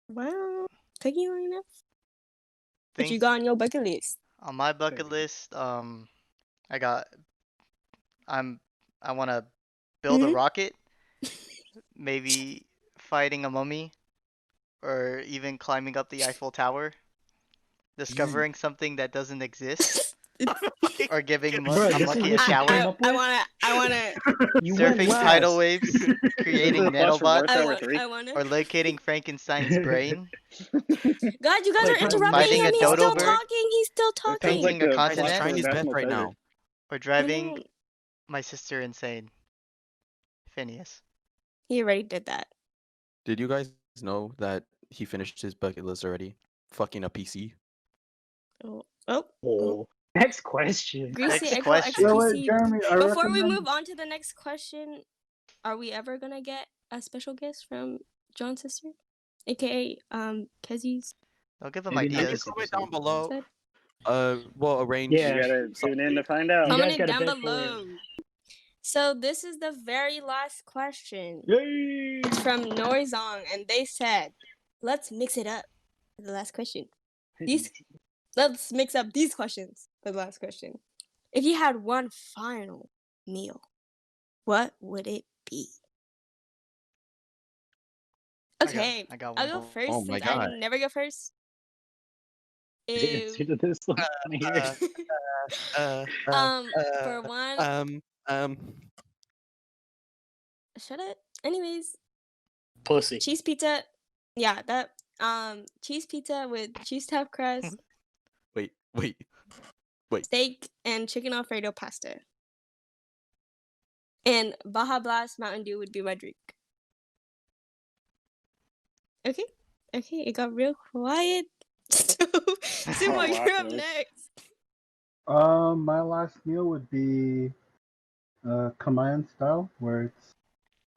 Wow. Taking long enough. What you
Think
got on your bucket list?
on my bucket list, I got I want to build a
Mhm.
rocket, maybe fighting a mummy, or even climbing up the Eiffel Tower, discovering something that doesn't exist, or giving
Bro,
a
this is
monkey a
what you
shower,
came up with?
I wanna,
You went
surfing tidal
last.
waves,
This is
creating
a plus for War
nanobots,
Tower 3.
I wanna.
or locating Frankenstein's brain,
God, you guys
Like,
are
how
interrupting
fighting
him.
a
He's
dodo
still
bird,
talking. He's still
That sounds
talking.
like
painting a
the
Guys, he's
continent,
trying his best
National
right
Treasure.
now.
or
I
driving
know.
my sister insane. Phineas.
He already did that.
Did you guys know that he finished his bucket list already? Fucking a PC.
Oh, oh.
Oh. Next question.
Greasy
Next
Echo
question.
Yeah, wait,
XTC.
Jeremy, I
Before we
recommend.
move on to the next question, are we ever gonna get a special guest from John's sister, aka Kezi's?
Don't give them
Maybe not
ideas.
this
Comment
episode.
down below.
Said?
We'll arrange.
Yeah.
You gotta tune in to find out.
You
Comment
guys
it
gotta
down
bet for it.
below. So this is the very last question.
Yay!
It's from Norizong, and they said, "Let's mix it up." For the last question. Let's mix up these questions for the last question. If you had one final meal, what would it be? Okay,
I got
I'll
one.
go first
Oh my
since I
God.
never go first.
The answer to this one. I wanna hear it.
For one, shut it. Anyways,
Pussy.
cheese pizza. Yeah, that cheese pizza with cheese stuffed crust,
wait.
steak, and chicken Alfredo pasta. And Baja Blast Mountain Dew would be my drink. Okay, it got real quiet. Sumo,
Wow,
you're up
dude.
next.
My last meal would be Kamayan style, where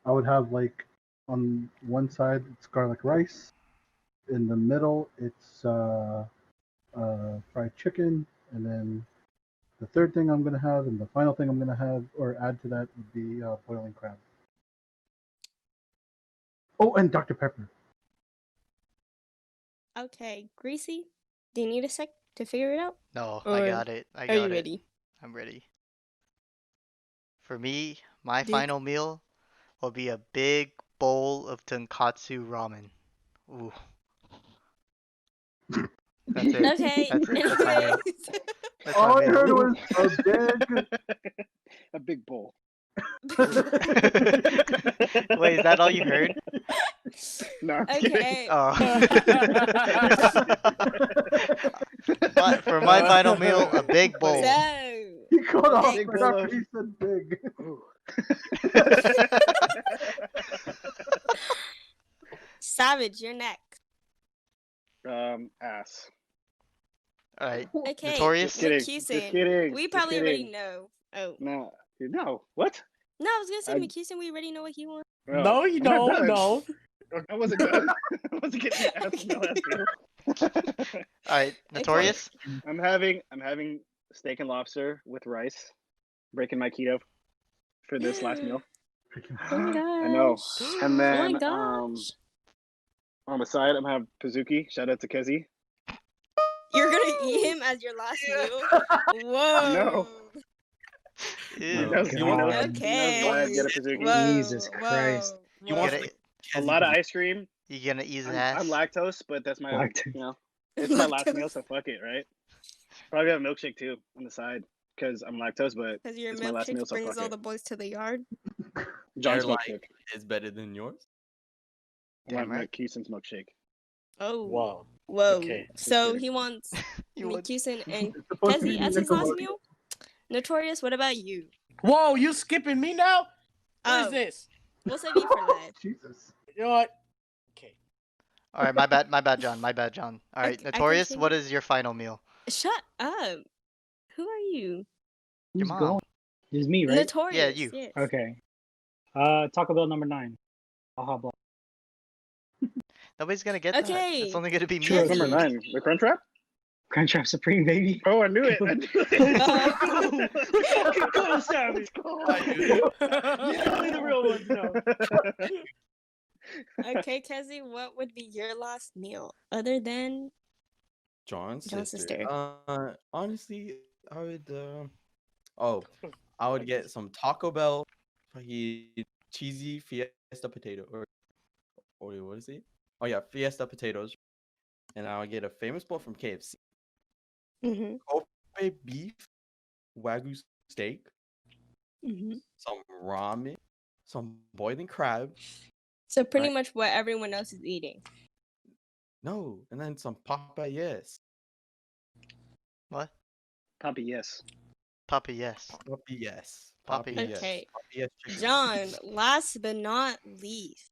I would have like on one side it's garlic rice, in the middle it's fried chicken, and then the third thing I'm gonna have, and the final thing I'm gonna have or add to that would be boiling crab. Oh, and Dr. Pepper.
Okay, Greasy, do you need a sec to figure it out?
No,
Or
I got it. I
Are you
got it.
ready?
I'm ready. For me, my
Dude.
final meal will be a big bowl of tonkatsu ramen. Ooh. That's it.
Okay,
That's it. That's my meal.
anyways.
That's
All
my
I heard
meal.
was a big.
A big bowl.
Wait, is that all you heard?
No, I'm kidding.
Okay.
Oh. But for my final meal, a big bowl.
So,
He cut off
Big
right
bowl
after
of-
he said big.
Ooh.
Savage, you're next.
Ass.
All right.
Okay,
Notorious?
Just kidding.
McCusin.
Just kidding.
We
Just
probably already
kidding.
know. Oh.
No, no. What?
No, I was gonna say
I-
McCusin, we already know what he wants.
Oh,
No,
I'm not done.
no.
I wasn't done. I wasn't getting ass in the last meal.
All right. Notorious?
I'm having steak and lobster with rice. Breaking my keto for this last meal.
Oh my gosh.
I know. And
Oh my
then
gosh.
on the side I'm having Pazuki. Shout out to Kezi.
You're gonna eat him as your last meal? Whoa.
No.
Ew.
Oh,
He
God.
knows
Okay.
why I get a Pazuki.
Whoa.
Jesus Christ.
Whoa.
You
whoa.
want
Gonna-
A lot of ice cream.
You gonna eat his
I'm
ass?
lactose, but that's my
Lactose.
it's my last meal,
Lactose.
so fuck it, right? Probably have a milkshake too on the side because I'm lactose, but
Because your
it's my last meal,
milkshake
so
brings
fuck
all
it.
the boys to the yard.
John's
They're like-
milkshake.
It's better than yours.
I want
Damn right.
Keeson's milkshake.
Oh.
Wow.
Whoa.
Okay,
just
So
kidding.
he wants
You would-
McCusin and
It's supposed to
Kezi
be
as his last
Nickelodeon.
meal. Notorious, what about you?
Whoa, you skipping me now? What is
Oh,
this?
we'll save you for last.
Jesus.
You know what? Okay.
All right, my bad, John. My bad, John. All right,
I can
Notorious,
take
what
it.
is your final meal?
Shut up. Who are you?
Your
Who's
mom.
going? It's me, right?
Notorious.
you.
Yes.
Okay. Taco Bell number 9. Baja Blast.
Nobody's gonna get that.
Okay.
It's only gonna be me.
Sure.
and
Number
you.
9, the Crunchwrap.
Crunchwrap Supreme, baby.
Oh, I knew it. I knew it.
Let's fucking go, Savage. Only the real ones know.
Okay, Kezi, what would be your last meal other than
John's
John's
sister.
sister.
Honestly, I would. I would get some Taco Bell, fucking cheesy Fiesta potato, or what is it? Oh yeah, Fiesta potatoes, and I would get a famous bowl from KFC.
Mm-hmm.
Kobe beef, Wagyu steak,
Mm-hmm.
some ramen, some boiling crab.
So pretty
Right.
much what everyone else is eating.
No, and then some papayas.
What?
Poppy, yes.
Papa, yes.
Papayas.
Poppy.
Papayas.
Okay.
Papayas chicken.
John, last but not least,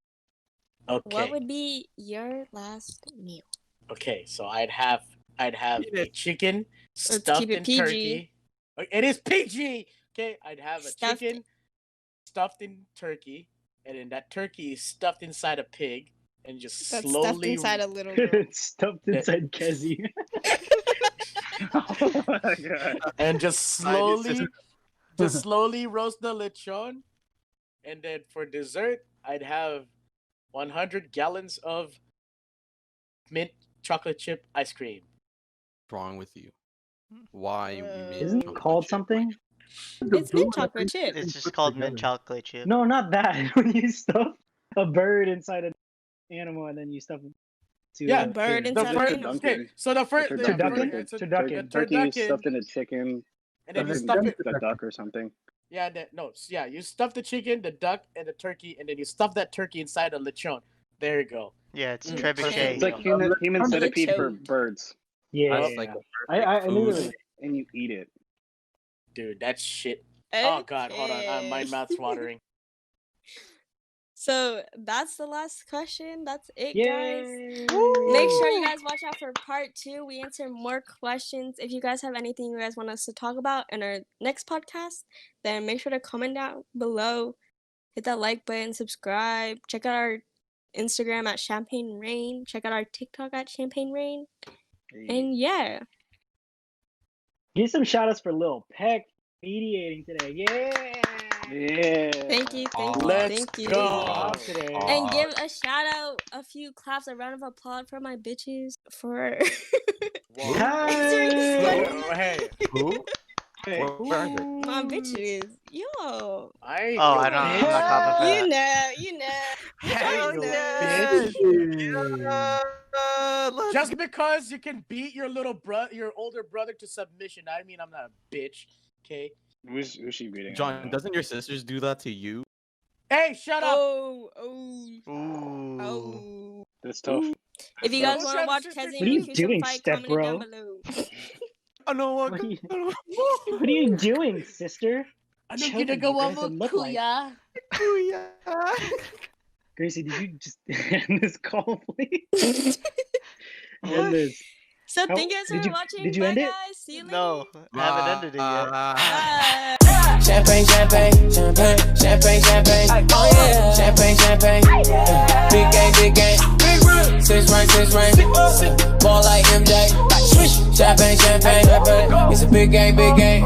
Okay.
what would be your last meal?
Okay, so I'd have
Eat
a
it.
chicken
Let's
stuffed
keep it
in
PG.
turkey. It is PG. Okay, I'd have a
Stuffed-
chicken stuffed in turkey, and then that turkey is stuffed inside a pig, and just
That's
slowly
stuffed inside a little girl.
It's stuffed inside Kezi.
Oh my god.
and just slowly roast the lechon, and then for dessert, I'd have 100 gallons of mint chocolate chip ice cream.
What's wrong with you? Why we made
Isn't it
chocolate
called
chip?
something?
It's mint chocolate chip.
It's just called mint chocolate chip.
No, not that. When you stuff a bird inside an animal and then you stuff it to
Yeah,
a
bird
pig.
The
inside a
first,
animal.
okay, so the first,
Turducken?
it's a
Turducken.
Turkey
turducken,
stuffed in a chicken.
and then you
and
stuff it.
a duck or something.
Yeah, you stuff the chicken, the duck, and the turkey, and then you stuff that turkey inside a lechon. There you go.
Yeah, it's
Mm.
trebuchet.
It's like human centipede for
Lechon.
birds,
Yeah,
That's
yeah,
like
yeah.
the
I
perfect
knew
food.
there was
and you eat it.
Dude, that shit. Oh god, hold on. My
Okay.
mouth's watering.
So that's the last question. That's it,
Yay!
guys. Make sure you guys watch out for part 2. We answer more questions. If you guys have anything you guys want us to talk about in our next podcast, then make sure to comment down below. Hit that like button, subscribe. Check out our Instagram at Champagne Rain. Check out our TikTok at Champagne Rain. And yeah.
Give some shout outs for Lil Peck mediating today. Yeah!
Yeah.
Thank you,
Let's
thank you.
go.
Today.
And give a shout out, a few claps, a round of applause for my bitches for
Whoa.
answering
Hey!
so
Hey,
Who?
Hey.
Where are they?
my bitches. Yo.
Oh, I'm not clapping for
You
that.
know.
Hell
know.
yeah. Just because you can beat your your older brother to submission, I mean I'm not a bitch. Okay.
Who's she beating?
John, doesn't your sisters do that to you?
Hey, shut up.
Oh.
Ooh.
That's tough.
If you guys
Who's
want to
your
watch
sister?
Kezi
What are you
and Q
doing,
fight,
step
comment it down
bro?
below.
I know what.
What are you, what are you doing, sister?
I'm
Show
gonna
them
go
what
over
grandson look like.
Kuya.
Gracie, did you just end this call, please? End this.
So
How-
thank you guys
did
for
you-
watching.
did you
Bye,
end it?
guys. See you later.
No, I haven't ended it yet.
Bye.
Champagne, champagne, champagne, champagne, champagne. Oh yeah, champagne, champagne. Big game, big game. Six rank. Ball like MJ. Champagne, champagne. It's a big game, big game.